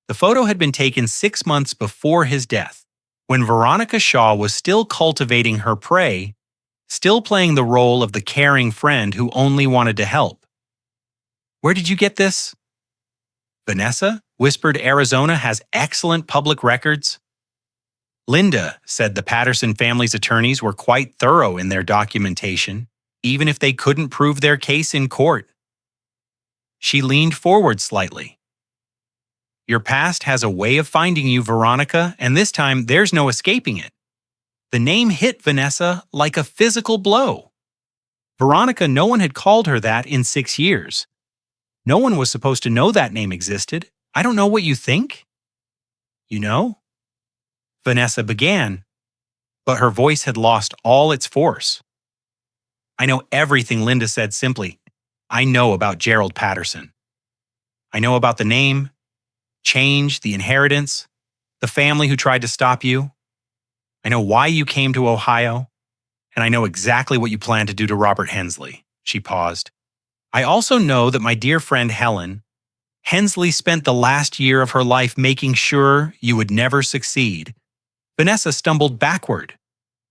The photo had been taken 6 months before his death, when Veronica Shaw was still cultivating her prey, still playing the role of the caring friend who only wanted to help. Where did you get this? Vanessa, whispered. Arizona has excellent public records. Linda said the Patterson family's attorneys were quite thorough in their documentation, even if they couldn't prove their case in court. She leaned forward slightly. Your past has a way of finding you, Veronica, and this time there's no escaping it. The name hit Vanessa like a physical blow. Veronica, no one had called her that in 6 years. No one was supposed to know that name existed. I don't know what you think. You know? Vanessa began, but her voice had lost all its force. I know everything, Linda said simply. I know about Gerald Patterson. I know about the name, change, the inheritance, the family who tried to stop you. I know why you came to Ohio, and I know exactly what you plan to do to Robert Hensley. She paused. I also know that my dear friend Helen, Hensley spent the last year of her life making sure you would never succeed. Vanessa stumbled backward,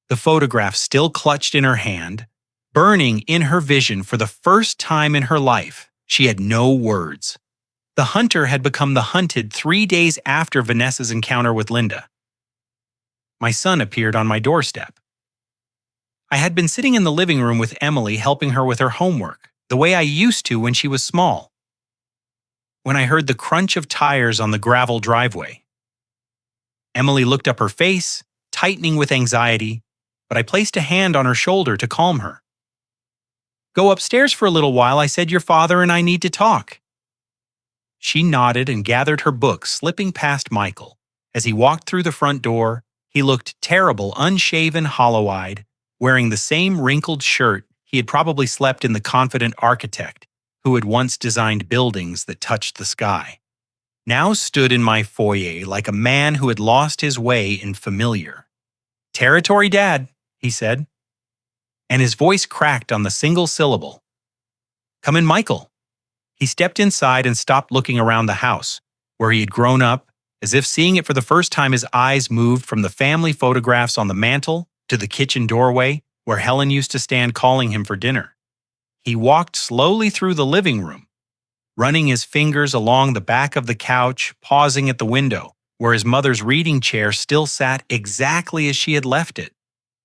the photograph still clutched in her hand, burning in her vision for the first time in her life. She had no words. The hunter had become the hunted 3 days after Vanessa's encounter with Linda. My son appeared on my doorstep. I had been sitting in the living room with Emily, helping her with her homework, the way I used to when she was small. When I heard the crunch of tires on the gravel driveway. Emily looked up, her face tightening with anxiety, but I placed a hand on her shoulder to calm her. Go upstairs for a little while, I said. Your father and I need to talk. She nodded and gathered her books, slipping past Michael. As he walked through the front door, he looked terrible, unshaven, hollow-eyed, wearing the same wrinkled shirt he had probably slept in. The confident architect who had once designed buildings that touched the sky now stood in my foyer like a man who had lost his way in familiar territory. Dad, he said, and his voice cracked on the single syllable. Come in, Michael. He stepped inside and stopped looking around the house, where he had grown up. As if seeing it for the first time, his eyes moved from the family photographs on the mantel to the kitchen doorway, where Helen used to stand calling him for dinner. He walked slowly through the living room, running his fingers along the back of the couch, pausing at the window, where his mother's reading chair still sat exactly as she had left it.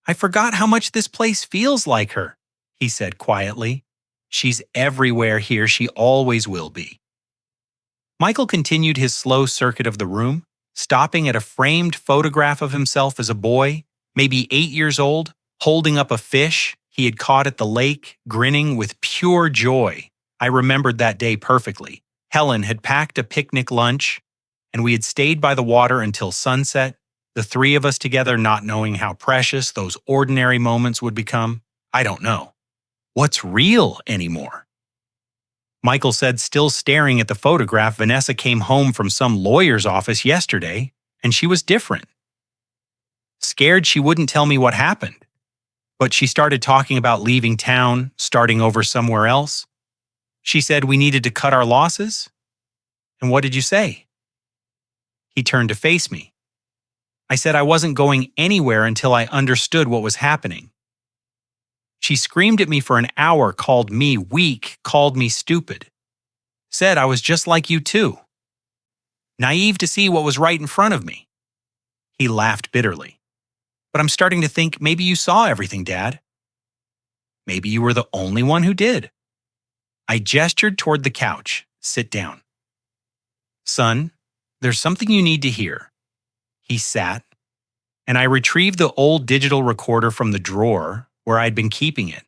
I forgot how much this place feels like her, he said quietly. She's everywhere here. She always will be. Michael continued his slow circuit of the room, stopping at a framed photograph of himself as a boy, maybe 8 years old, holding up a fish he had caught at the lake, grinning with pure joy. I remembered that day perfectly. Helen had packed a picnic lunch, and we had stayed by the water until sunset, the three of us together, not knowing how precious those ordinary moments would become. I don't know what's real anymore. Michael said, still staring at the photograph. Vanessa came home from some lawyer's office yesterday, and she was different. Scared she wouldn't tell me what happened, but she started talking about leaving town, starting over somewhere else. She said we needed to cut our losses. And what did you say? He turned to face me. I said I wasn't going anywhere until I understood what was happening. She screamed at me for an hour, called me weak, called me stupid. Said I was just like you too. Naive to see what was right in front of me. He laughed bitterly. But I'm starting to think maybe you saw everything, Dad. Maybe you were the only one who did. I gestured toward the couch. Sit down. Son, there's something you need to hear. He sat, and I retrieved the old digital recorder from the drawer where I'd been keeping it.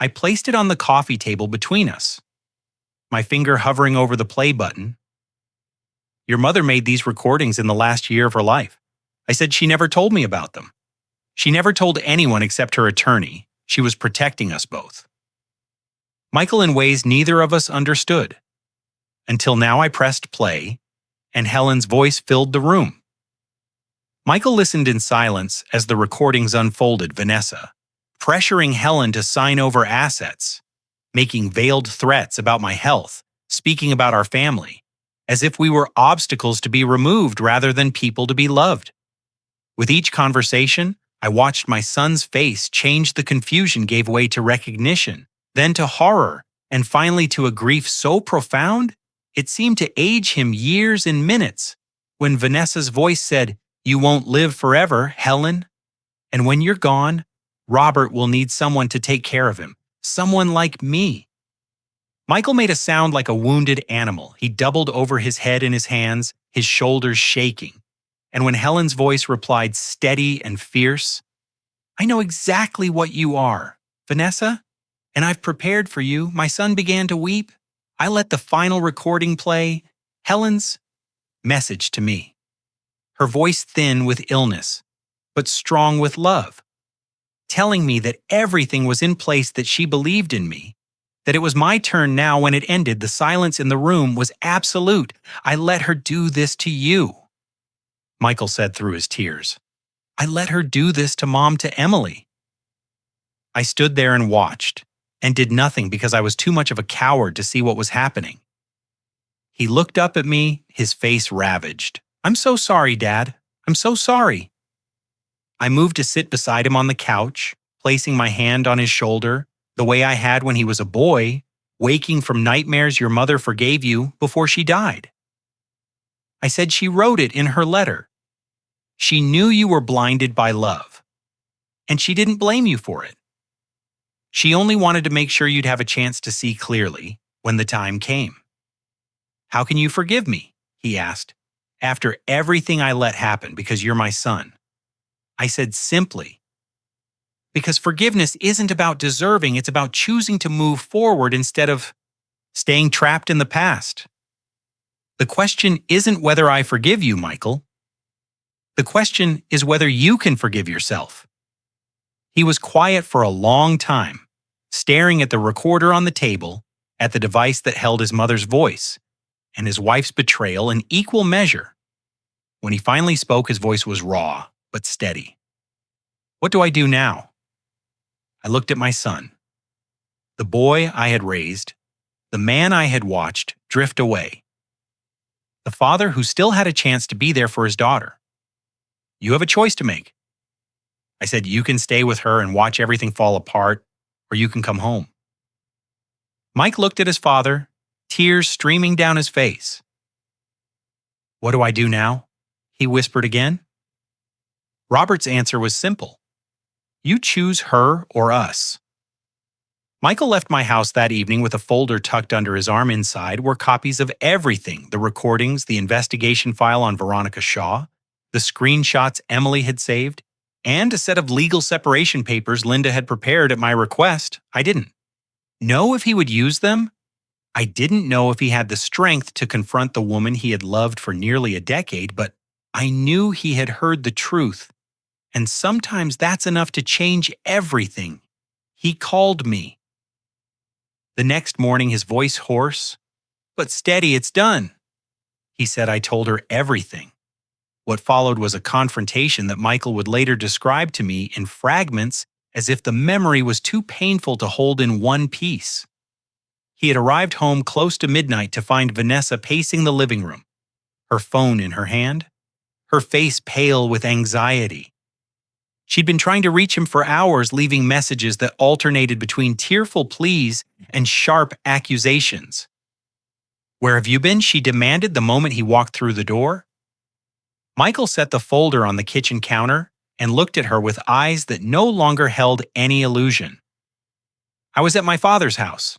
I placed it on the coffee table between us, my finger hovering over the play button. Your mother made these recordings in the last year of her life. I said she never told me about them. She never told anyone except her attorney. She was protecting us both. Michael, in ways neither of us understood. Until now I pressed play, and Helen's voice filled the room. Michael listened in silence as the recordings unfolded. Vanessa, pressuring Helen to sign over assets, making veiled threats about my health, speaking about our family, as if we were obstacles to be removed rather than people to be loved. With each conversation, I watched my son's face change. The confusion gave way to recognition, then to horror, and finally to a grief so profound it seemed to age him years in minutes. When Vanessa's voice said, "You won't live forever, Helen. And when you're gone, Robert will need someone to take care of him, someone like me." Michael made a sound like a wounded animal. He doubled over his head in his hands, his shoulders shaking. And when Helen's voice replied steady and fierce, "I know exactly what you are, Vanessa, and I've prepared for you," my son began to weep. I let the final recording play, Helen's message to me. Her voice thin with illness, but strong with love, telling me that everything was in place, that she believed in me, that it was my turn now. When it ended, the silence in the room was absolute. "I let her do this to you," Michael said through his tears. "I let her do this to Mom, to Emily." I stood there and watched, and did nothing because I was too much of a coward to see what was happening. He looked up at me, his face ravaged. "I'm so sorry, Dad. I'm so sorry." I moved to sit beside him on the couch, placing my hand on his shoulder, the way I had when he was a boy, waking from nightmares your mother forgave you before she died. I said she wrote it in her letter. She knew you were blinded by love, and she didn't blame you for it. She only wanted to make sure you'd have a chance to see clearly when the time came. "How can you forgive me?" he asked, "after everything I let happen because you're my son?" I said simply, "Because forgiveness isn't about deserving, it's about choosing to move forward instead of staying trapped in the past. The question isn't whether I forgive you, Michael. The question is whether you can forgive yourself." He was quiet for a long time, staring at the recorder on the table, at the device that held his mother's voice, and his wife's betrayal in equal measure. When he finally spoke, his voice was raw, but steady. "What do I do now?" I looked at my son, the boy I had raised, the man I had watched drift away, the father who still had a chance to be there for his daughter. "You have a choice to make." I said, "You can stay with her and watch everything fall apart, or you can come home." Mike looked at his father, tears streaming down his face. "What do I do now?" he whispered again. Robert's answer was simple. "You choose her or us." Michael left my house that evening with a folder tucked under his arm. Inside were copies of everything: the recordings, the investigation file on Veronica Shaw, the screenshots Emily had saved, and a set of legal separation papers Linda had prepared at my request. I didn't know if he would use them. I didn't know if he had the strength to confront the woman he had loved for nearly a decade, but I knew he had heard the truth. And sometimes that's enough to change everything. He called me. The next morning, his voice hoarse, but steady. "It's done." He said I told her everything. What followed was a confrontation that Michael would later describe to me in fragments as if the memory was too painful to hold in one piece. He had arrived home close to midnight to find Vanessa pacing the living room, her phone in her hand, her face pale with anxiety. She'd been trying to reach him for hours, leaving messages that alternated between tearful pleas and sharp accusations. "Where have you been?" she demanded the moment he walked through the door. Michael set the folder on the kitchen counter and looked at her with eyes that no longer held any illusion. "I was at my father's house.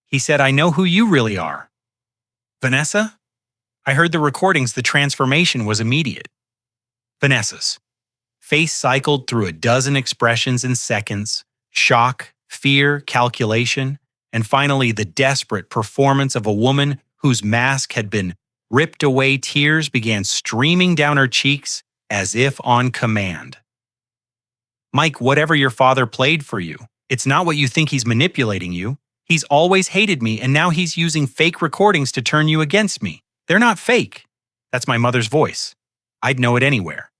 He said, 'I know who you really are.'" "Vanessa?" "I heard the recordings. The transformation was immediate." Vanessa's face cycled through a dozen expressions in seconds: shock, fear, calculation, and finally the desperate performance of a woman whose mask had been ripped away. Tears began streaming down her cheeks as if on command. "Mike, whatever your father played for you, it's not what you think. He's manipulating you. He's always hated me, and now he's using fake recordings to turn you against me. They're not fake. That's my mother's voice. I'd know it anywhere.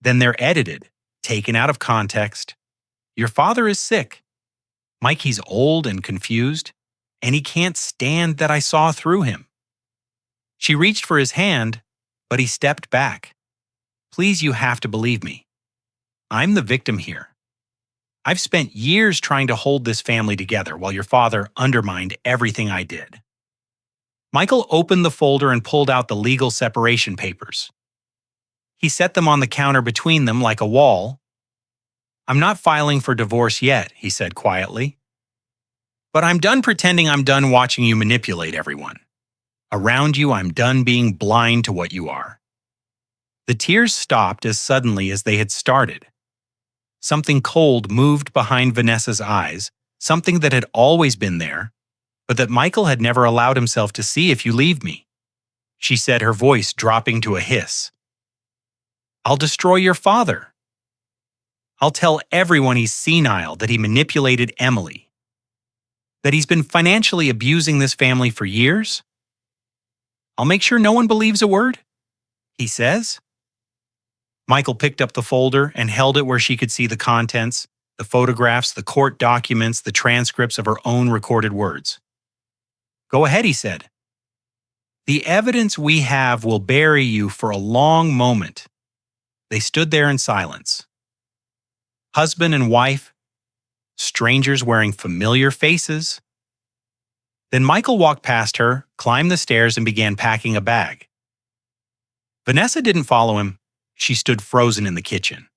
Then they're edited, taken out of context. Your father is sick. Mike, he's old and confused, and he can't stand that I saw through him." She reached for his hand, but he stepped back. "Please, you have to believe me. I'm the victim here. I've spent years trying to hold this family together while your father undermined everything I did." Michael opened the folder and pulled out the legal separation papers. He set them on the counter between them like a wall. "I'm not filing for divorce yet," he said quietly. "But I'm done pretending. I'm done watching you manipulate everyone. Around you, I'm done being blind to what you are." The tears stopped as suddenly as they had started. Something cold moved behind Vanessa's eyes, something that had always been there, but that Michael had never allowed himself to see. "If you leave me," she said, her voice dropping to a hiss, "I'll destroy your father. I'll tell everyone he's senile, that he manipulated Emily, that he's been financially abusing this family for years. I'll make sure no one believes a word he says." Michael picked up the folder and held it where she could see the contents, the photographs, the court documents, the transcripts of her own recorded words. "Go ahead," he said. "The evidence we have will bury you for a long moment." They stood there in silence. Husband and wife, strangers wearing familiar faces. Then Michael walked past her, climbed the stairs, and began packing a bag. Vanessa didn't follow him. She stood frozen in the kitchen,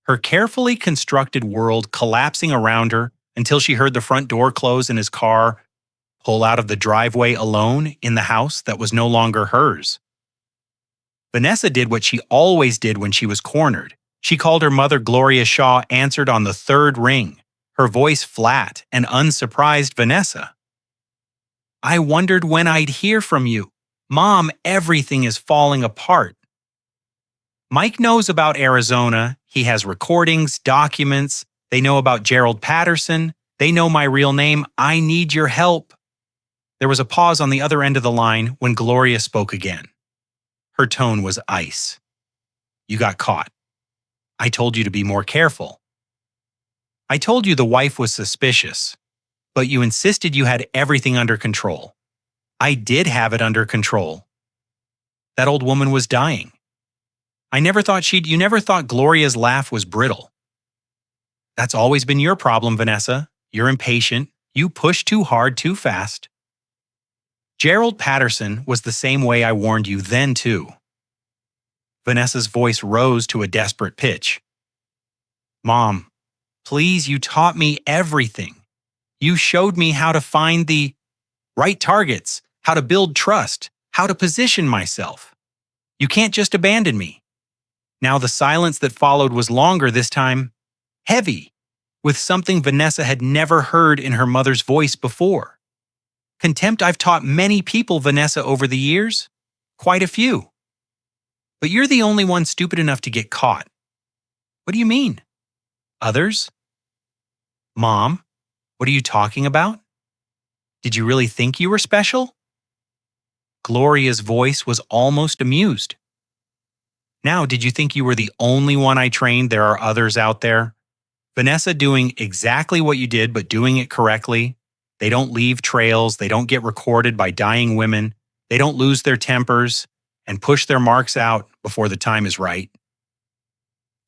her carefully constructed world collapsing around her until she heard the front door close and his car pull out of the driveway alone in the house that was no longer hers. Vanessa did what she always did when she was cornered. She called her mother. Gloria Shaw answered on the third ring, her voice flat and unsurprised. "Vanessa, I wondered when I'd hear from you. Mom, everything is falling apart. Mike knows about Arizona. He has recordings, documents. They know about Gerald Patterson. They know my real name. I need your help." There was a pause on the other end of the line when Gloria spoke again. Her tone was ice. "You got caught. I told you to be more careful. I told you the wife was suspicious, but you insisted you had everything under control. I did have it under control. That old woman was dying. You never thought Gloria's laugh was brittle. That's always been your problem, Vanessa. You're impatient. You push too hard, too fast. Gerald Patterson was the same way. I warned you then, too." Vanessa's voice rose to a desperate pitch. "Mom, please, you taught me everything. You showed me how to find the right targets, how to build trust, how to position myself. You can't just abandon me." Now the silence that followed was longer this time, heavy, with something Vanessa had never heard in her mother's voice before. "Contempt I've taught many people, Vanessa, over the years. Quite a few. But you're the only one stupid enough to get caught." "What do you mean?" "Others?" "Mom, what are you talking about? Did you really think you were special?" Gloria's voice was almost amused. Now, did you think you were the only one I trained? There are others out there. Vanessa doing exactly what you did, but doing it correctly. They don't leave trails. They don't get recorded by dying women. They don't lose their tempers and push their marks out before the time is right.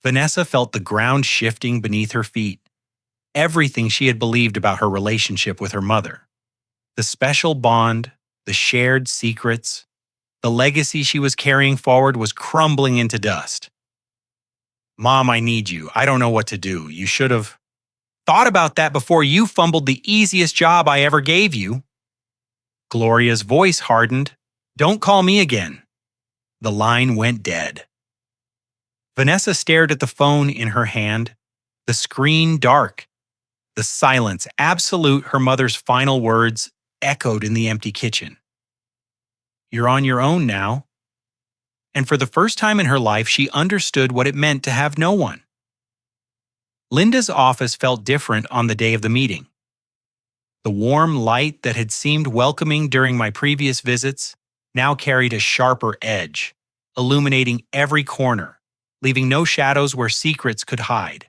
Vanessa felt the ground shifting beneath her feet. Everything she had believed about her relationship with her mother. The special bond, the shared secrets, the legacy she was carrying forward was crumbling into dust. Mom, I need you. I don't know what to do. You should have thought about that before you fumbled the easiest job I ever gave you. Gloria's voice hardened. Don't call me again. The line went dead. Vanessa stared at the phone in her hand, the screen dark, the silence absolute. Her mother's final words echoed in the empty kitchen. You're on your own now. And for the first time in her life, she understood what it meant to have no one. Linda's office felt different on the day of the meeting. The warm light that had seemed welcoming during my previous visits now carried a sharper edge, illuminating every corner, leaving no shadows where secrets could hide.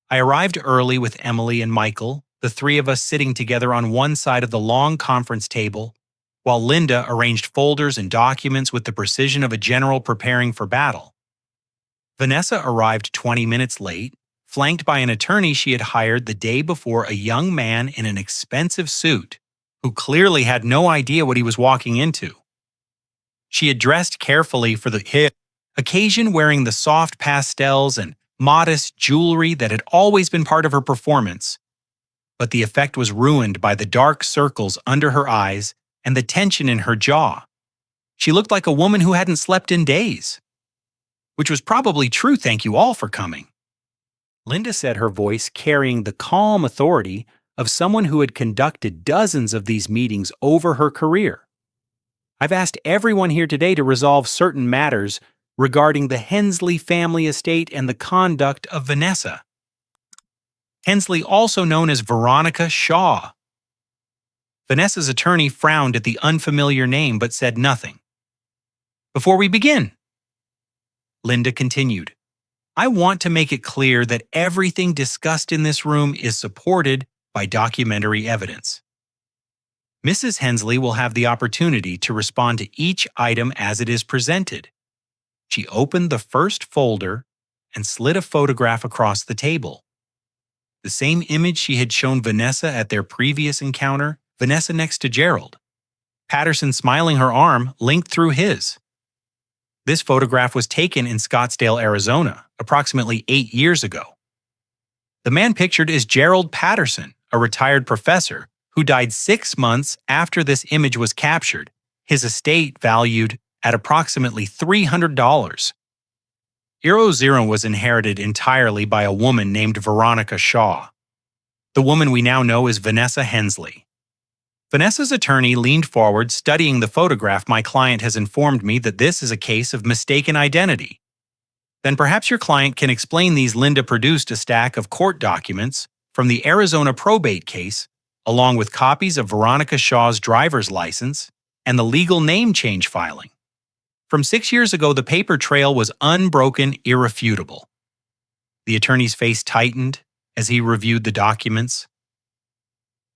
I arrived early with Emily and Michael, the three of us sitting together on one side of the long conference table, while Linda arranged folders and documents with the precision of a general preparing for battle. Vanessa arrived 20 minutes late, flanked by an attorney she had hired the day before, a young man in an expensive suit who clearly had no idea what he was walking into. She had dressed carefully for the occasion, wearing the soft pastels and modest jewelry that had always been part of her performance, but the effect was ruined by the dark circles under her eyes and the tension in her jaw. She looked like a woman who hadn't slept in days. Which was probably true, thank you all for coming. Linda said, her voice carrying the calm authority of someone who had conducted dozens of these meetings over her career. I've asked everyone here today to resolve certain matters regarding the Hensley family estate and the conduct of Vanessa. Hensley, also known as Veronica Shaw. Vanessa's attorney frowned at the unfamiliar name but said nothing. Before we begin, Linda continued, I want to make it clear that everything discussed in this room is supported by documentary evidence. Mrs. Hensley will have the opportunity to respond to each item as it is presented. She opened the first folder and slid a photograph across the table. The same image she had shown Vanessa at their previous encounter, Vanessa next to Gerald. Patterson smiling, her arm linked through his. This photograph was taken in Scottsdale, Arizona, approximately 8 years ago. The man pictured is Gerald Patterson, a retired professor who died 6 months after this image was captured, his estate valued at approximately $300. Zero was inherited entirely by a woman named Veronica Shaw. The woman we now know is Vanessa Hensley. Vanessa's attorney leaned forward, studying the photograph. My client has informed me that this is a case of mistaken identity. Then perhaps your client can explain these. Linda produced a stack of court documents from the Arizona probate case, along with copies of Veronica Shaw's driver's license and the legal name change filing. From 6 years ago, the paper trail was unbroken, irrefutable. The attorney's face tightened as he reviewed the documents.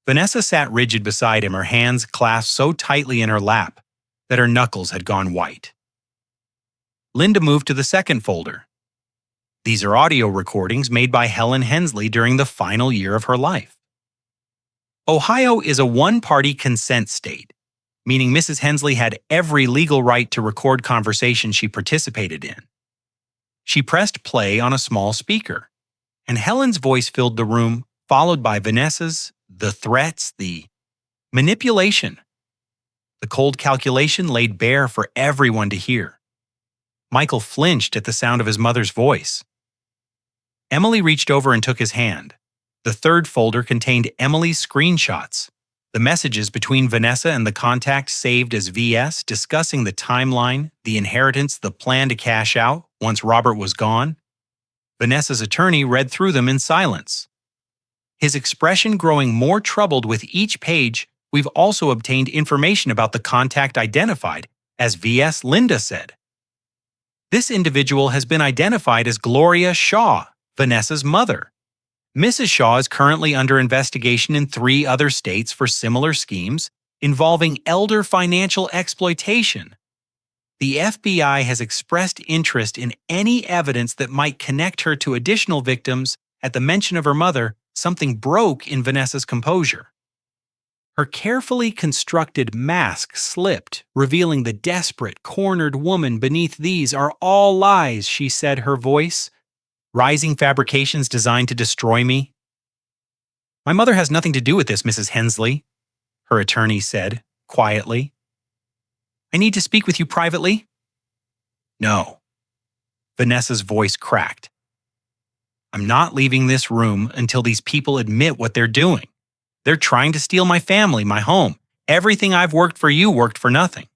Vanessa sat rigid beside him, her hands clasped so tightly in her lap that her knuckles had gone white. Linda moved to the second folder. These are audio recordings made by Helen Hensley during the final year of her life. Ohio is a one-party consent state, meaning Mrs. Hensley had every legal right to record conversations she participated in. She pressed play on a small speaker, and Helen's voice filled the room, followed by Vanessa's, the threats, the manipulation. The cold calculation laid bare for everyone to hear. Michael flinched at the sound of his mother's voice. Emily reached over and took his hand. The third folder contained Emily's screenshots, the messages between Vanessa and the contact saved as VS, discussing the timeline, the inheritance, the plan to cash out once Robert was gone. Vanessa's attorney read through them in silence. His expression growing more troubled with each page. We've also obtained information about the contact identified as VS, Linda said. This individual has been identified as Gloria Shaw, Vanessa's mother. Mrs. Shaw is currently under investigation in 3 other states for similar schemes involving elder financial exploitation. The FBI has expressed interest in any evidence that might connect her to additional victims. At the mention of her mother, something broke in Vanessa's composure. Her carefully constructed mask slipped, revealing the desperate, cornered woman beneath. "These are all lies," she said, her voice rising. "Fabrications designed to destroy me." "My mother has nothing to do with this, Mrs. Hensley," her attorney said, quietly. "I need to speak with you privately." "No." Vanessa's voice cracked. "I'm not leaving this room until these people admit what they're doing. They're trying to steal my family, my home. Everything I've worked for you worked for nothing."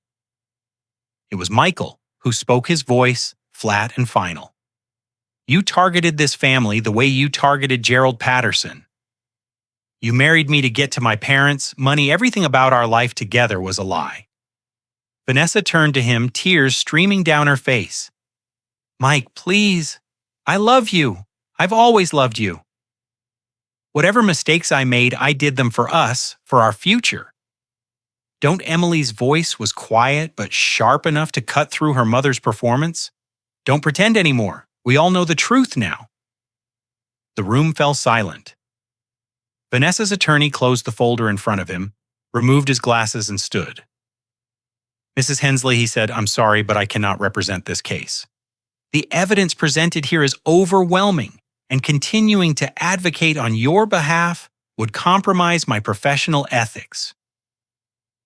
It was Michael who spoke, his voice flat and final. "You targeted this family the way you targeted Gerald Patterson. You married me to get to my parents' money. Everything about our life together was a lie." Vanessa turned to him, tears streaming down her face. "Mike, please. I love you. I've always loved you. Whatever mistakes I made, I did them for us, for our future." Don't Emily's voice was quiet but sharp enough to cut through her mother's performance? "Don't pretend anymore. We all know the truth now." The room fell silent. Vanessa's attorney closed the folder in front of him, removed his glasses, and stood. "Mrs. Hensley," he said, "I'm sorry, but I cannot represent this case. The evidence presented here is overwhelming, and continuing to advocate on your behalf would compromise my professional ethics."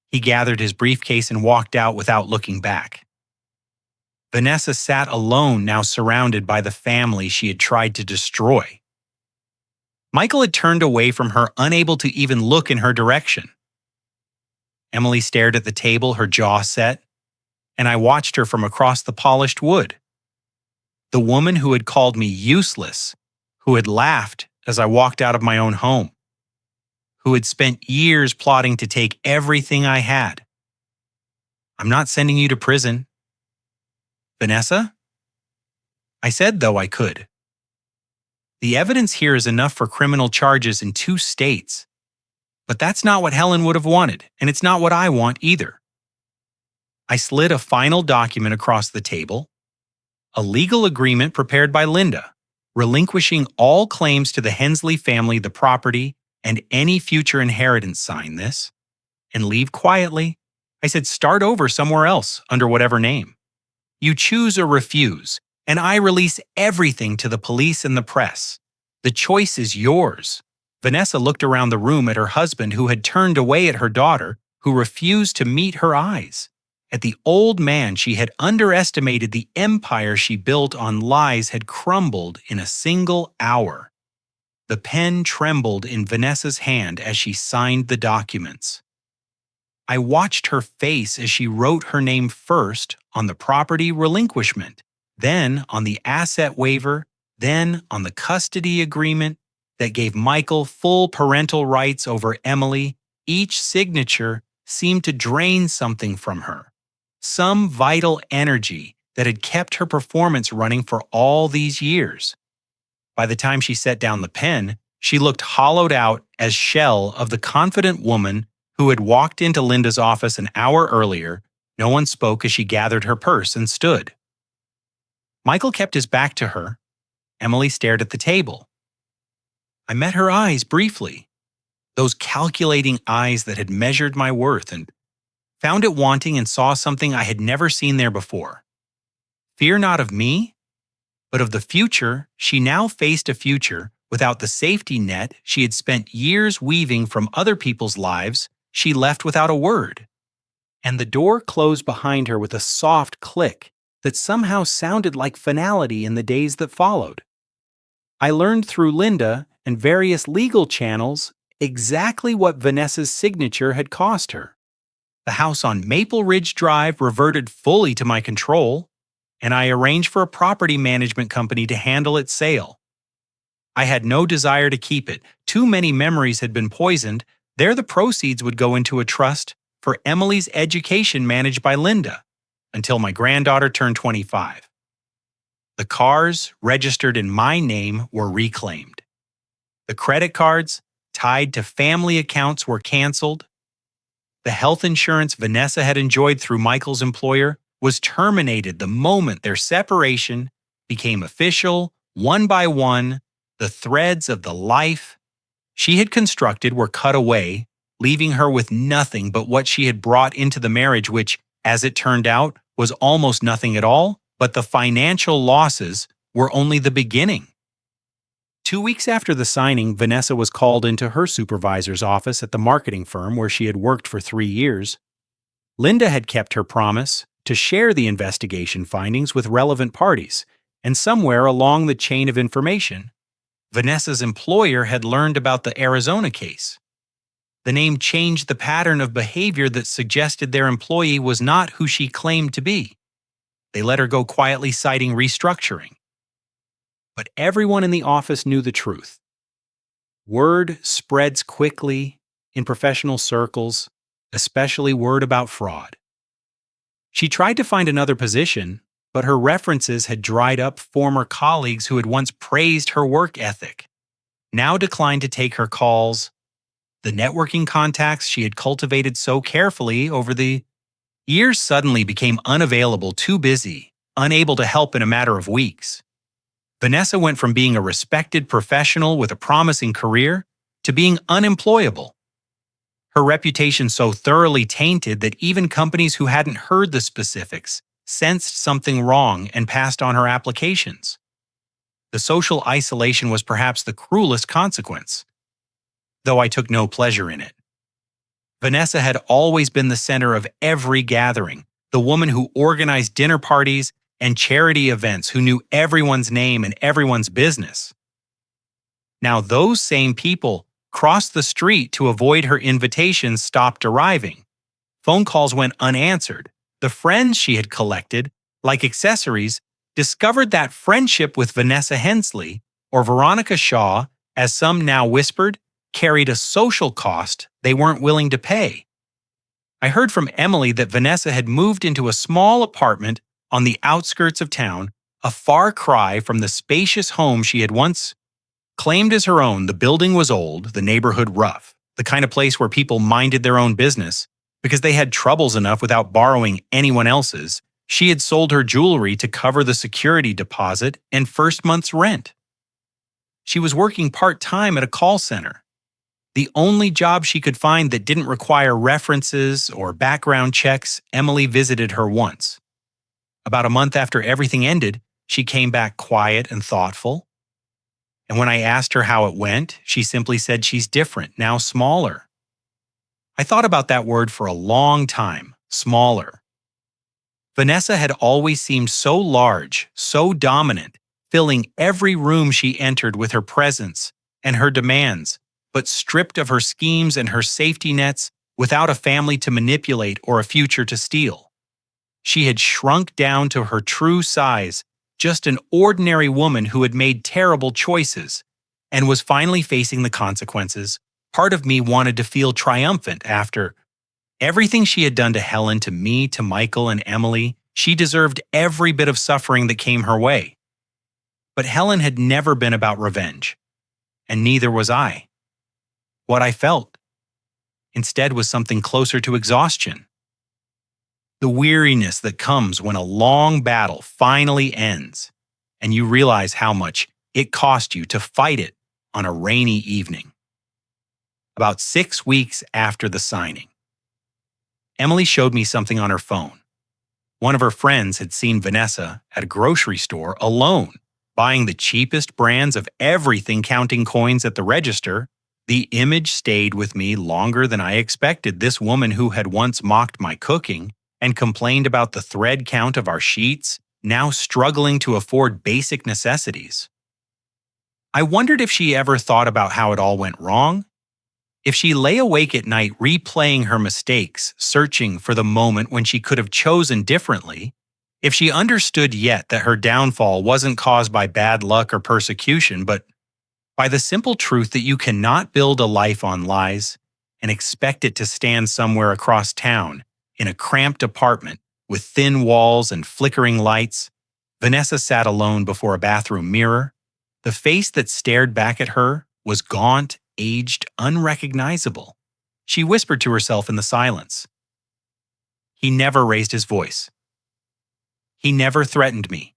He gathered his briefcase and walked out without looking back. Vanessa sat alone, now surrounded by the family she had tried to destroy. Michael had turned away from her, unable to even look in her direction. Emily stared at the table, her jaw set, and I watched her from across the polished wood. The woman who had called me useless, who had laughed as I walked out of my own home, who had spent years plotting to take everything I had. "I'm not sending you to prison." "Vanessa?" I said, though I could. "The evidence here is enough for criminal charges in 2 states. But that's not what Helen would have wanted, and it's not what I want either." I slid a final document across the table, a legal agreement prepared by Linda, relinquishing all claims to the Hensley family, the property, and any future inheritance. "Sign this and leave quietly." I said, "Start over somewhere else, under whatever name. You choose or refuse, and I release everything to the police and the press. The choice is yours." Vanessa looked around the room at her husband, who had turned away, at her daughter, who refused to meet her eyes, at the old man she had underestimated. The empire she built on lies had crumbled in a single hour. The pen trembled in Vanessa's hand as she signed the documents. I watched her face as she wrote her name first on the property relinquishment, then on the asset waiver, then on the custody agreement that gave Michael full parental rights over Emily. Each signature seemed to drain something from her, some vital energy that had kept her performance running for all these years. By the time she set down the pen, she looked hollowed out as shell of the confident woman who had walked into Linda's office an hour earlier. No one spoke as she gathered her purse and stood. Michael kept his back to her. Emily stared at the table. I met her eyes briefly, those calculating eyes that had measured my worth, and found it wanting, and saw something I had never seen there before. Fear not of me, but of the future. She now faced a future without the safety net she had spent years weaving from other people's lives. She left without a word, and the door closed behind her with a soft click that somehow sounded like finality in the days that followed. I learned through Linda and various legal channels exactly what Vanessa's signature had cost her. The house on Maple Ridge Drive reverted fully to my control, and I arranged for a property management company to handle its sale. I had no desire to keep it. Too many memories had been poisoned. There the proceeds would go into a trust for Emily's education managed by Linda until my granddaughter turned 25. The cars registered in my name were reclaimed. The credit cards tied to family accounts were canceled. The health insurance Vanessa had enjoyed through Michael's employer was terminated the moment their separation became official. One by one, the threads of the life she had constructed were cut away, leaving her with nothing but what she had brought into the marriage, which, as it turned out, was almost nothing at all, but the financial losses were only the beginning. 2 weeks after the signing, Vanessa was called into her supervisor's office at the marketing firm where she had worked for 3 years. Linda had kept her promise to share the investigation findings with relevant parties, and somewhere along the chain of information, Vanessa's employer had learned about the Arizona case. The name changed the pattern of behavior that suggested their employee was not who she claimed to be. They let her go quietly, citing restructuring. But everyone in the office knew the truth. Word spreads quickly in professional circles, especially word about fraud. She tried to find another position, but her references had dried up. Former colleagues who had once praised her work ethic now declined to take her calls. The networking contacts she had cultivated so carefully over the years suddenly became unavailable, too busy, unable to help in a matter of weeks. Vanessa went from being a respected professional with a promising career to being unemployable. Her reputation so thoroughly tainted that even companies who hadn't heard the specifics sensed something wrong and passed on her applications. The social isolation was perhaps the cruelest consequence, though I took no pleasure in it. Vanessa had always been the center of every gathering, the woman who organized dinner parties and charity events, who knew everyone's name and everyone's business. Now those same people crossed the street to avoid her invitations, stopped arriving. Phone calls went unanswered. The friends she had collected, like accessories, discovered that friendship with Vanessa Hensley, or Veronica Shaw, as some now whispered, carried a social cost they weren't willing to pay. I heard from Emily that Vanessa had moved into a small apartment on the outskirts of town, a far cry from the spacious home she had once claimed as her own. The building was old, the neighborhood rough, the kind of place where people minded their own business because they had troubles enough without borrowing anyone else's. She had sold her jewelry to cover the security deposit and first month's rent. She was working part-time at a call center, the only job she could find that didn't require references or background checks. Emily visited her once. About a month after everything ended, she came back quiet and thoughtful. And when I asked her how it went, she simply said she's different, now smaller. I thought about that word for a long time, smaller. Vanessa had always seemed so large, so dominant, filling every room she entered with her presence and her demands, but stripped of her schemes and her safety nets, without a family to manipulate or a future to steal. She had shrunk down to her true size, just an ordinary woman who had made terrible choices and was finally facing the consequences. Part of me wanted to feel triumphant after everything she had done to Helen, to me, to Michael and Emily. She deserved every bit of suffering that came her way. But Helen had never been about revenge, and neither was I. What I felt, instead, was something closer to exhaustion. The weariness that comes when a long battle finally ends, and you realize how much it cost you to fight it on a rainy evening. About 6 weeks after the signing, Emily showed me something on her phone. One of her friends had seen Vanessa at a grocery store alone, buying the cheapest brands of everything, counting coins at the register. The image stayed with me longer than I expected. This woman who had once mocked my cooking and complained about the thread count of our sheets, now struggling to afford basic necessities. I wondered if she ever thought about how it all went wrong. If she lay awake at night replaying her mistakes, searching for the moment when she could have chosen differently. If she understood yet that her downfall wasn't caused by bad luck or persecution, but by the simple truth that you cannot build a life on lies and expect it to stand somewhere across town in a cramped apartment with thin walls and flickering lights. Vanessa sat alone before a bathroom mirror. The face that stared back at her was gaunt, aged, unrecognizable. She whispered to herself in the silence. He never raised his voice. He never threatened me.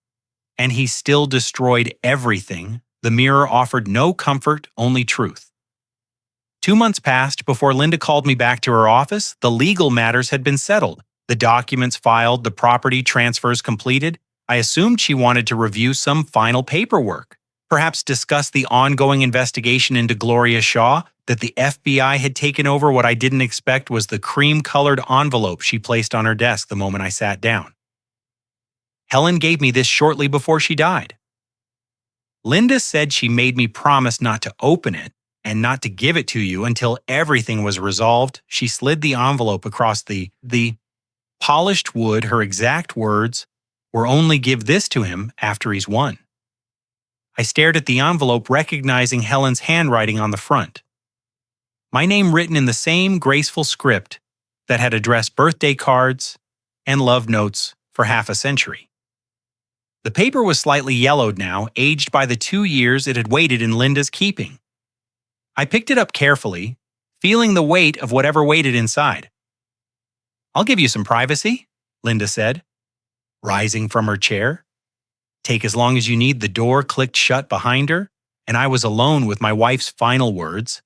And he still destroyed everything. The mirror offered no comfort, only truth. 2 months passed before Linda called me back to her office. The legal matters had been settled. The documents filed, the property transfers completed. I assumed she wanted to review some final paperwork, perhaps discuss the ongoing investigation into Gloria Shaw, that the FBI had taken over. What I didn't expect was the cream-colored envelope she placed on her desk the moment I sat down. Helen gave me this shortly before she died. Linda said she made me promise not to open it and not to give it to you until everything was resolved. She slid the envelope across the polished wood. Her exact words were, "Only give this to him after he's won." I stared at the envelope, recognizing Helen's handwriting on the front. My name written in the same graceful script that had addressed birthday cards and love notes for half a century. The paper was slightly yellowed now, aged by the 2 years it had waited in Linda's keeping. I picked it up carefully, feeling the weight of whatever waited inside. "I'll give you some privacy," Linda said, rising from her chair. "Take as long as you need." The door clicked shut behind her, and I was alone with my wife's final words.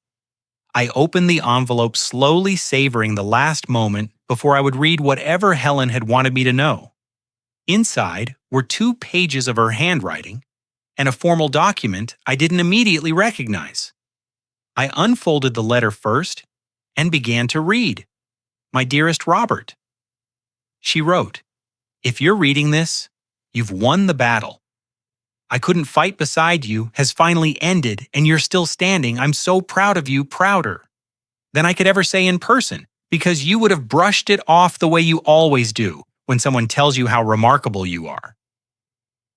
I opened the envelope, slowly savoring the last moment before I would read whatever Helen had wanted me to know. Inside were 2 pages of her handwriting and a formal document I didn't immediately recognize. I unfolded the letter first and began to read. "My dearest Robert," she wrote, "if you're reading this, you've won the battle. I couldn't fight beside you has finally ended, and you're still standing. I'm so proud of you, prouder than I could ever say in person, because you would have brushed it off the way you always do when someone tells you how remarkable you are."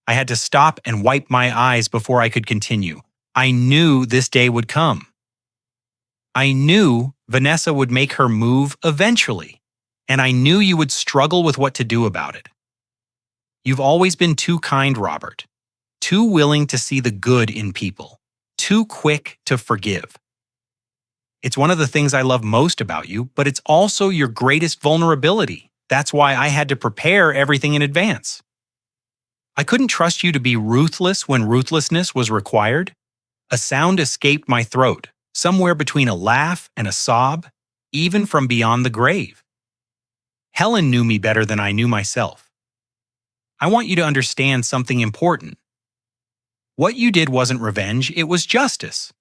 I had to stop and wipe my eyes before I could continue. I knew this day would come. I knew Vanessa would make her move eventually, and I knew you would struggle with what to do about it. You've always been too kind, Robert, too willing to see the good in people, too quick to forgive. It's one of the things I love most about you, but it's also your greatest vulnerability. That's why I had to prepare everything in advance. I couldn't trust you to be ruthless when ruthlessness was required. A sound escaped my throat, somewhere between a laugh and a sob, even from beyond the grave. Helen knew me better than I knew myself. I want you to understand something important. What you did wasn't revenge, it was justice.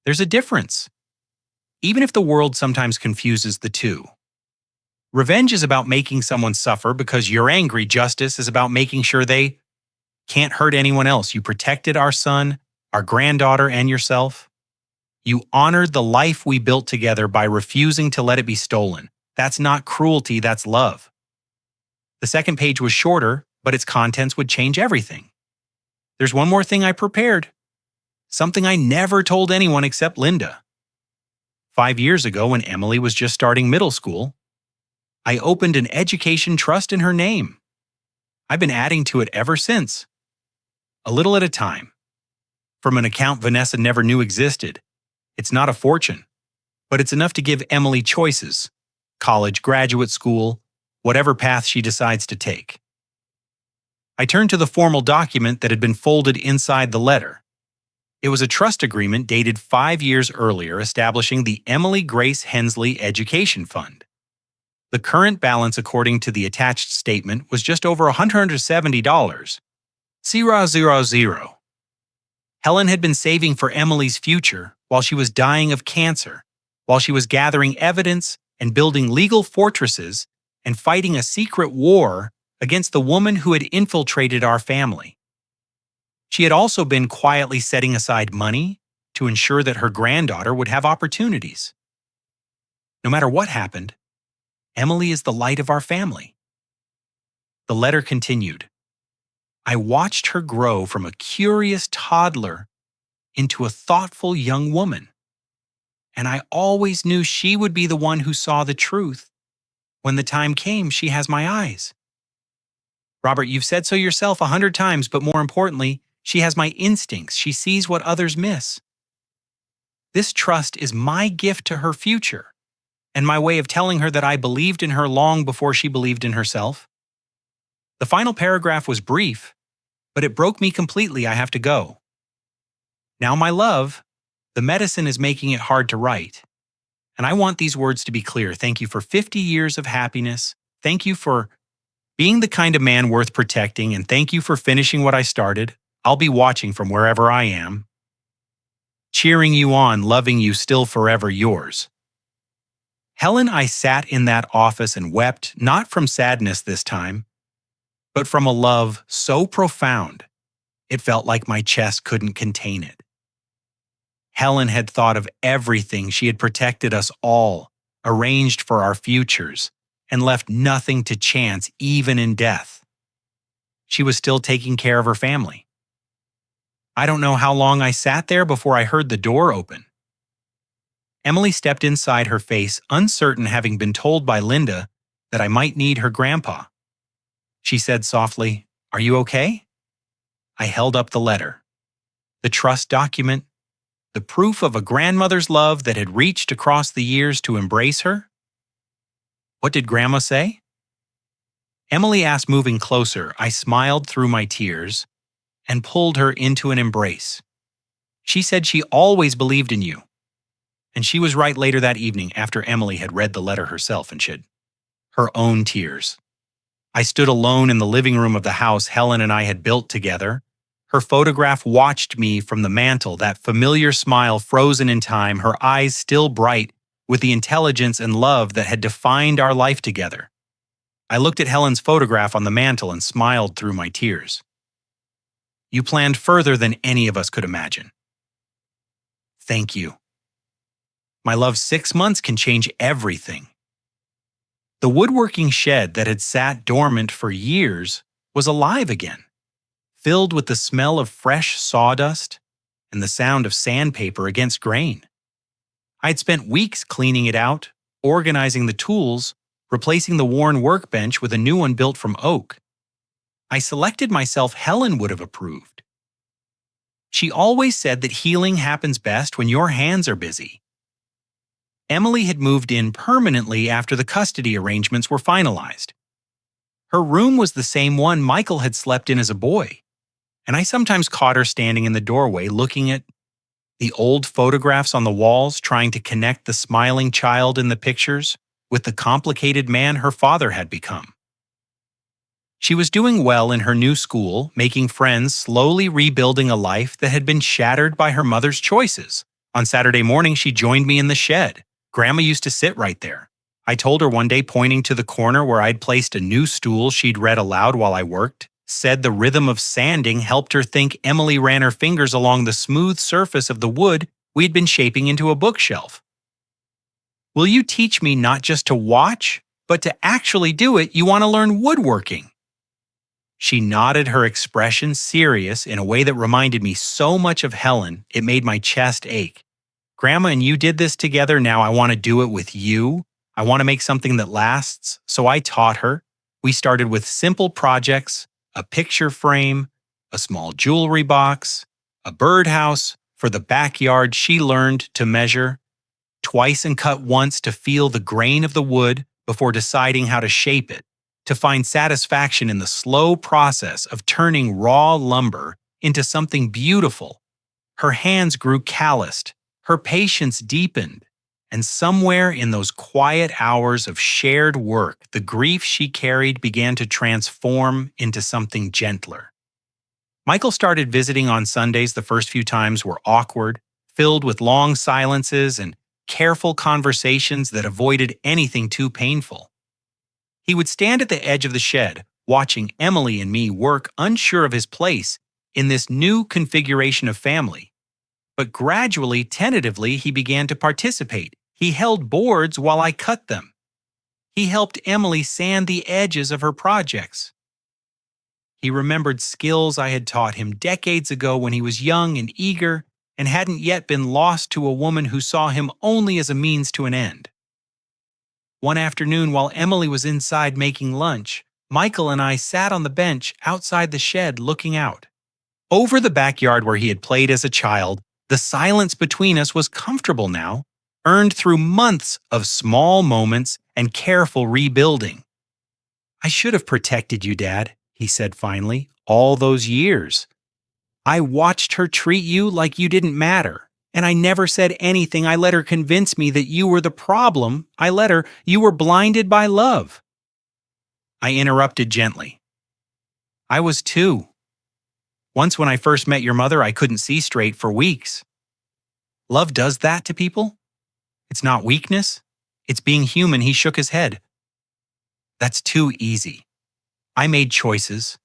There's a difference, even if the world sometimes confuses the two. Revenge is about making someone suffer because you're angry. Justice is about making sure they can't hurt anyone else. You protected our son, our granddaughter, and yourself. You honored the life we built together by refusing to let it be stolen. That's not cruelty, that's love. The second page was shorter, but its contents would change everything. There's one more thing I prepared. Something I never told anyone except Linda. 5 years ago, when Emily was just starting middle school, I opened an education trust in her name. I've been adding to it ever since, a little at a time. From an account Vanessa never knew existed. It's not a fortune, but it's enough to give Emily choices: college, graduate school, whatever path she decides to take. I turned to the formal document that had been folded inside the letter. It was a trust agreement dated 5 years earlier, establishing the Emily Grace Hensley Education Fund. The current balance, according to the attached statement, was just over $170. 000. Helen had been saving for Emily's future while she was dying of cancer, while she was gathering evidence and building legal fortresses and fighting a secret war against the woman who had infiltrated our family. She had also been quietly setting aside money to ensure that her granddaughter would have opportunities. No matter what happened, Emily is the light of our family. The letter continued. I watched her grow from a curious toddler into a thoughtful young woman, and I always knew she would be the one who saw the truth. When the time came, she has my eyes. Robert, you've said so yourself 100 times, but more importantly, she has my instincts. She sees what others miss. This trust is my gift to her future, and my way of telling her that I believed in her long before she believed in herself. The final paragraph was brief, but it broke me completely. I have to go. Now, my love, the medicine is making it hard to write. And I want these words to be clear. Thank you for 50 years of happiness. Thank you for being the kind of man worth protecting. And thank you for finishing what I started. I'll be watching from wherever I am. Cheering you on, loving you, still forever yours. Helen, I sat in that office and wept, not from sadness this time, but from a love so profound, it felt like my chest couldn't contain it. Helen had thought of everything. She had protected us all, arranged for our futures, and left nothing to chance, even in death. She was still taking care of her family. I don't know how long I sat there before I heard the door open. Emily stepped inside, her face uncertain, having been told by Linda that I might need her grandpa. She said softly, "Are you okay?" I held up the letter. The trust document, the proof of a grandmother's love that had reached across the years to embrace her. What did Grandma say? Emily asked, moving closer. I smiled through my tears and pulled her into an embrace. She said she always believed in you. And she was right. Later that evening, after Emily had read the letter herself and shed her own tears, I stood alone in the living room of the house Helen and I had built together. Her photograph watched me from the mantel, that familiar smile frozen in time, her eyes still bright with the intelligence and love that had defined our life together. I looked at Helen's photograph on the mantel and smiled through my tears. You planned further than any of us could imagine. Thank you. My love, 6 months can change everything. The woodworking shed that had sat dormant for years was alive again, filled with the smell of fresh sawdust and the sound of sandpaper against grain. I'd spent weeks cleaning it out, organizing the tools, replacing the worn workbench with a new one built from oak. I selected myself. Helen would have approved. She always said that healing happens best when your hands are busy. Emily had moved in permanently after the custody arrangements were finalized. Her room was the same one Michael had slept in as a boy, and I sometimes caught her standing in the doorway looking at the old photographs on the walls, trying to connect the smiling child in the pictures with the complicated man her father had become. She was doing well in her new school, making friends, slowly rebuilding a life that had been shattered by her mother's choices. On Saturday morning, she joined me in the shed. Grandma used to sit right there. I told her one day, pointing to the corner where I'd placed a new stool she'd read aloud while I worked, said the rhythm of sanding helped her think. Emily ran her fingers along the smooth surface of the wood we'd been shaping into a bookshelf. Will you teach me not just to watch, but to actually do it? You want to learn woodworking? She nodded, her expression serious in a way that reminded me so much of Helen, it made my chest ache. Grandma and you did this together, now I want to do it with you. I want to make something that lasts, so I taught her. We started with simple projects, a picture frame, a small jewelry box, a birdhouse. For the backyard, she learned to measure twice and cut once to feel the grain of the wood before deciding how to shape it, to find satisfaction in the slow process of turning raw lumber into something beautiful. Her hands grew calloused, her patience deepened, and somewhere in those quiet hours of shared work, the grief she carried began to transform into something gentler. Michael started visiting on Sundays. The first few times were awkward, filled with long silences and careful conversations that avoided anything too painful. He would stand at the edge of the shed, watching Emily and me work, unsure of his place in this new configuration of family. But gradually, tentatively, he began to participate. He held boards while I cut them. He helped Emily sand the edges of her projects. He remembered skills I had taught him decades ago when he was young and eager and hadn't yet been lost to a woman who saw him only as a means to an end. One afternoon, while Emily was inside making lunch, Michael and I sat on the bench outside the shed looking out. Over the backyard where he had played as a child, the silence between us was comfortable now, earned through months of small moments and careful rebuilding. "I should have protected you, Dad," he said finally, "all those years. I watched her treat you like you didn't matter, and I never said anything. I let her convince me that you were the problem. You were blinded by love." I interrupted gently. "I was too. Once when I first met your mother, I couldn't see straight for weeks. Love does that to people. It's not weakness. It's being human." He shook his head. "That's too easy. I made choices.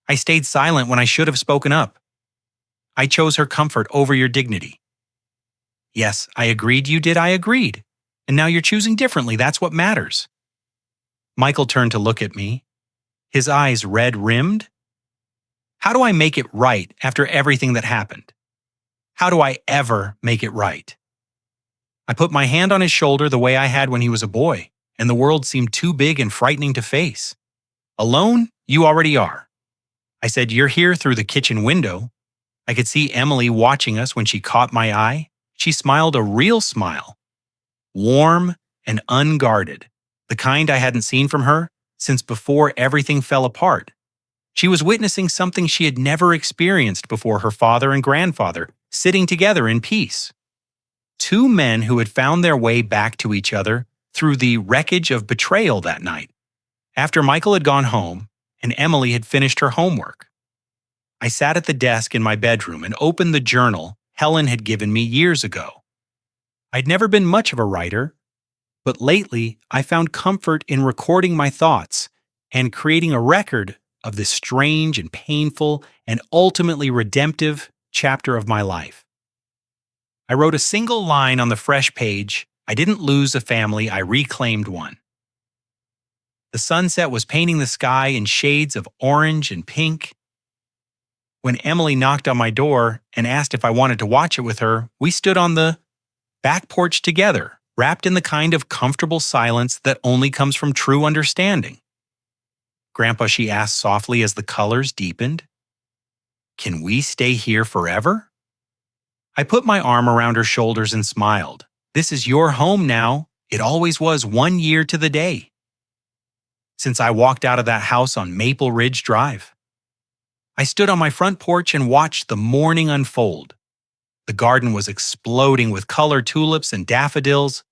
I stayed silent when I should have spoken up. I chose her comfort over your dignity. Yes, I agreed you did. I agreed. And now you're choosing differently. That's what matters." Michael turned to look at me, his eyes red-rimmed. "How do I make it right after everything that happened? How do I ever make it right?" I put my hand on his shoulder the way I had when he was a boy, and the world seemed too big and frightening to face. "Alone, you already are." I said, "You're here through the kitchen window." I could see Emily watching us when she caught my eye. She smiled a real smile, warm and unguarded, the kind I hadn't seen from her since before everything fell apart. She was witnessing something she had never experienced before: her father and grandfather sitting together in peace. Two men who had found their way back to each other through the wreckage of betrayal that night, after Michael had gone home and Emily had finished her homework. I sat at the desk in my bedroom and opened the journal Helen had given me years ago. I'd never been much of a writer, but lately I found comfort in recording my thoughts and creating a record of this strange and painful and ultimately redemptive chapter of my life. I wrote a single line on the fresh page: "I didn't lose a family, I reclaimed one." The sunset was painting the sky in shades of orange and pink. When Emily knocked on my door and asked if I wanted to watch it with her, we stood on the back porch together, wrapped in the kind of comfortable silence that only comes from true understanding. "Grandpa," she asked softly as the colors deepened, "can we stay here forever?" I put my arm around her shoulders and smiled. "This is your home now. It always was, 1 year to the day. Since I walked out of that house on Maple Ridge Drive." I stood on my front porch and watched the morning unfold. The garden was exploding with colored tulips and daffodils,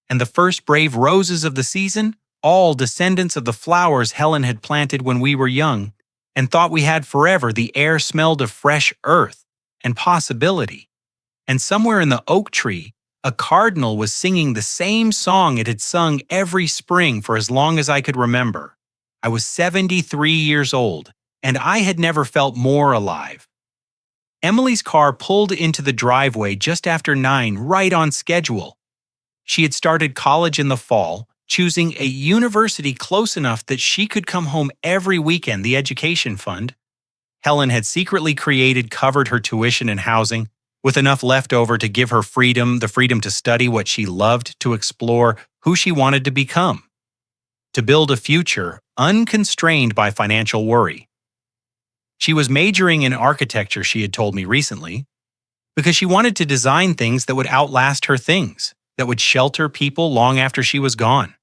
and the first brave roses of the season, all descendants of the flowers Helen had planted when we were young and thought we had forever. The air smelled of fresh earth and possibility. And somewhere in the oak tree, a cardinal was singing the same song it had sung every spring for as long as I could remember. I was 73 years old, and I had never felt more alive. Emily's car pulled into the driveway just after 9, right on schedule. She had started college in the fall, choosing a university close enough that she could come home every weekend, the education fund. Helen had secretly covered her tuition and housing, with enough left over to give her the freedom to study what she loved, to explore who she wanted to become, to build a future unconstrained by financial worry. She was majoring in architecture, she had told me recently, because she wanted to design things that would outlast her things, that would shelter people long after she was gone.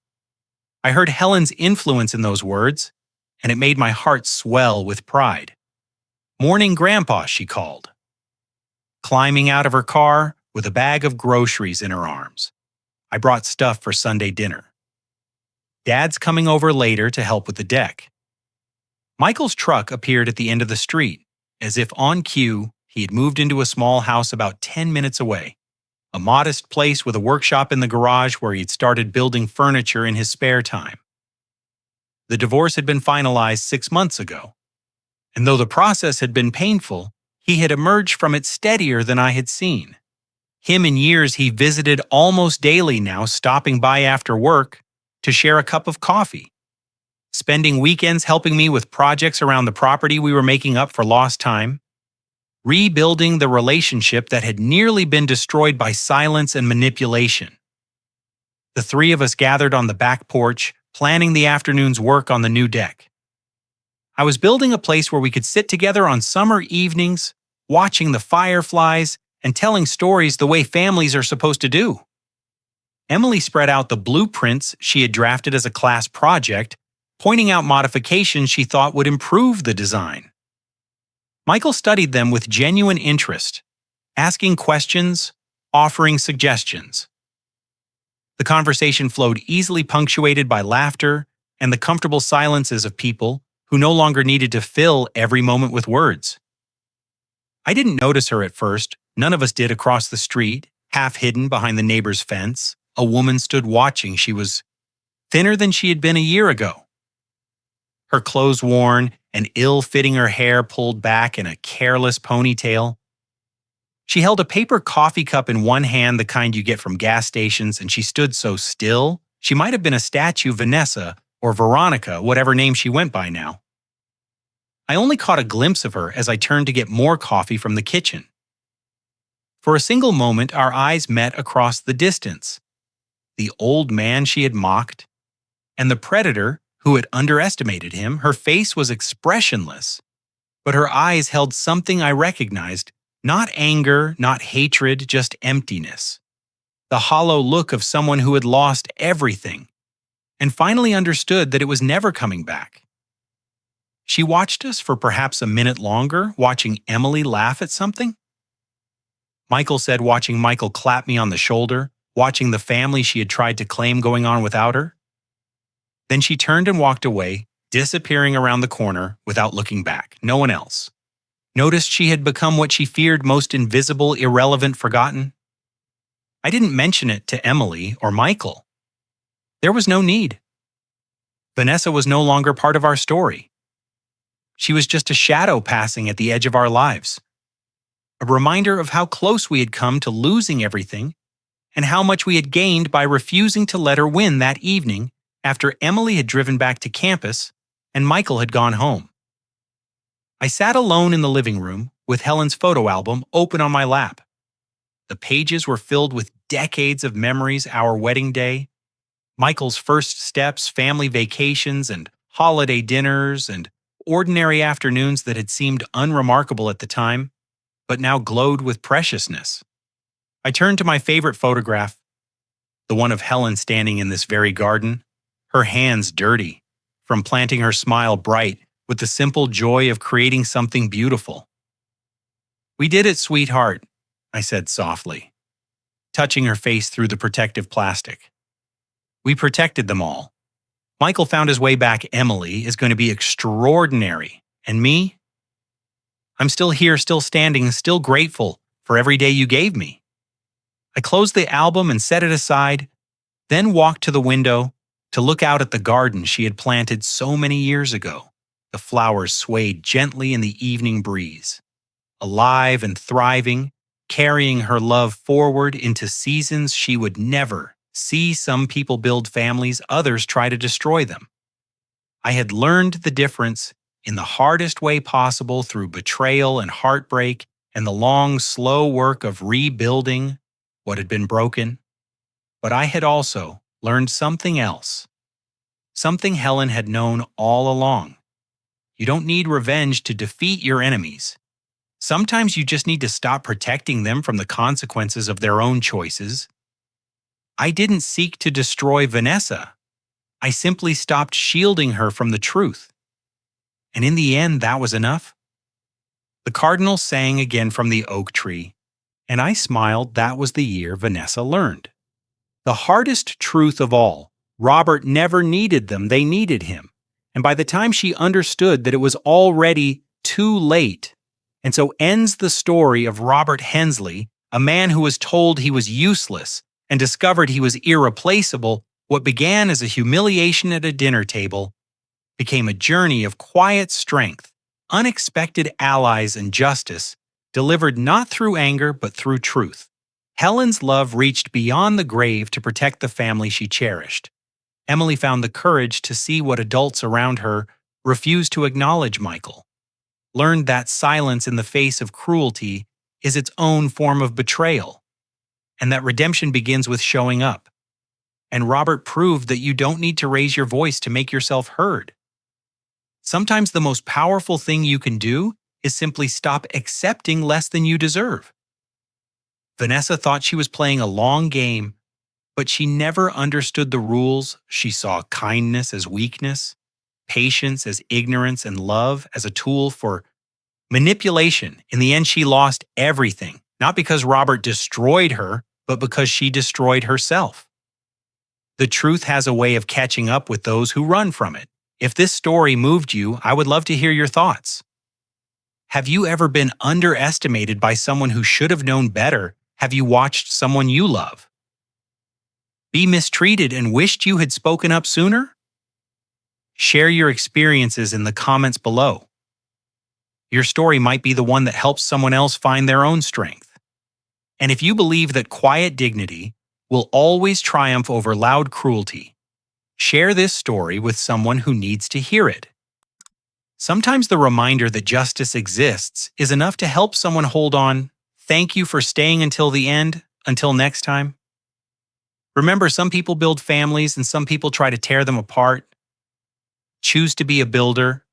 I heard Helen's influence in those words, and it made my heart swell with pride. "Morning, Grandpa," she called, climbing out of her car with a bag of groceries in her arms. I brought stuff for Sunday dinner. Dad's coming over later to help with the deck. Michael's truck appeared at the end of the street. As if on cue, he had moved into a small house about 10 minutes away, a modest place with a workshop in the garage where he had started building furniture in his spare time. The divorce had been finalized 6 months ago, and though the process had been painful, he had emerged from it steadier than I had seen. Him in years he visited almost daily now, stopping by after work to share a cup of coffee, spending weekends helping me with projects around the property we were making up for lost time, rebuilding the relationship that had nearly been destroyed by silence and manipulation. The three of us gathered on the back porch, planning the afternoon's work on the new deck. I was building a place where we could sit together on summer evenings, watching the fireflies and telling stories the way families are supposed to do. Emily spread out the blueprints she had drafted as a class project, pointing out modifications she thought would improve the design. Michael studied them with genuine interest, asking questions, offering suggestions. The conversation flowed easily, punctuated by laughter and the comfortable silences of people who no longer needed to fill every moment with words. I didn't notice her at first. None of us did. Across the street, half hidden behind the neighbor's fence, a woman stood watching. She was thinner than she had been a year ago. Her clothes worn and ill-fitting, her hair pulled back in a careless ponytail. She held a paper coffee cup in one hand, the kind you get from gas stations, and she stood so still, she might have been a statue. Vanessa, or Veronica, whatever name she went by now. I only caught a glimpse of her as I turned to get more coffee from the kitchen. For a single moment, our eyes met across the distance. The old man she had mocked, and the predator who had underestimated him. Her face was expressionless, but her eyes held something I recognized. Not anger, not hatred, just emptiness. The hollow look of someone who had lost everything and finally understood that it was never coming back. She watched us for perhaps a minute longer, watching Emily laugh at something. Michael said, watching Michael clap me on the shoulder, watching the family she had tried to claim going on without her. Then she turned and walked away, disappearing around the corner without looking back. No one else noticed she had become what she feared most: invisible, irrelevant, forgotten. I didn't mention it to Emily or Michael. There was no need. Vanessa was no longer part of our story. She was just a shadow passing at the edge of our lives. A reminder of how close we had come to losing everything and how much we had gained by refusing to let her win that evening after Emily had driven back to campus and Michael had gone home. I sat alone in the living room with Helen's photo album open on my lap. The pages were filled with decades of memories: our wedding day, Michael's first steps, family vacations, and holiday dinners, and ordinary afternoons that had seemed unremarkable at the time, but now glowed with preciousness. I turned to my favorite photograph, the one of Helen standing in this very garden, her hands dirty, from planting her smile bright with the simple joy of creating something beautiful. "We did it, sweetheart," I said softly, touching her face through the protective plastic. "We protected them all. Michael found his way back. Emily is going to be extraordinary. And me? I'm still here, still standing, still grateful for every day you gave me." I closed the album and set it aside, then walked to the window to look out at the garden she had planted so many years ago. The flowers swayed gently in the evening breeze, alive and thriving, carrying her love forward into seasons she would never see. Some people build families, others try to destroy them. I had learned the difference in the hardest way possible, through betrayal and heartbreak and the long, slow work of rebuilding what had been broken. But I had also learned something else, something Helen had known all along. You don't need revenge to defeat your enemies. Sometimes you just need to stop protecting them from the consequences of their own choices. I didn't seek to destroy Vanessa. I simply stopped shielding her from the truth. And in the end, that was enough. The cardinal sang again from the oak tree, and I smiled. That was the year Vanessa learned. The hardest truth of all: Robert never needed them, they needed him. And by the time she understood that, it was already too late. And so ends the story of Robert Hensley, a man who was told he was useless and discovered he was irreplaceable. What began as a humiliation at a dinner table became a journey of quiet strength, unexpected allies, and justice, delivered not through anger but through truth. Helen's love reached beyond the grave to protect the family she cherished. Emily found the courage to see what adults around her refused to acknowledge. Michael learned that silence in the face of cruelty is its own form of betrayal, and that redemption begins with showing up. And Robert proved that you don't need to raise your voice to make yourself heard. Sometimes the most powerful thing you can do is simply stop accepting less than you deserve. Vanessa thought she was playing a long game, but she never understood the rules. She saw kindness as weakness, patience as ignorance, and love as a tool for manipulation. In the end, she lost everything, not because Robert destroyed her, but because she destroyed herself. The truth has a way of catching up with those who run from it. If this story moved you, I would love to hear your thoughts. Have you ever been underestimated by someone who should have known better? Have you watched someone you love be mistreated and wished you had spoken up sooner? Share your experiences in the comments below. Your story might be the one that helps someone else find their own strength. And if you believe that quiet dignity will always triumph over loud cruelty, share this story with someone who needs to hear it. Sometimes the reminder that justice exists is enough to help someone hold on. Thank you for staying until the end. Until next time. Remember, some people build families and some people try to tear them apart. Choose to be a builder,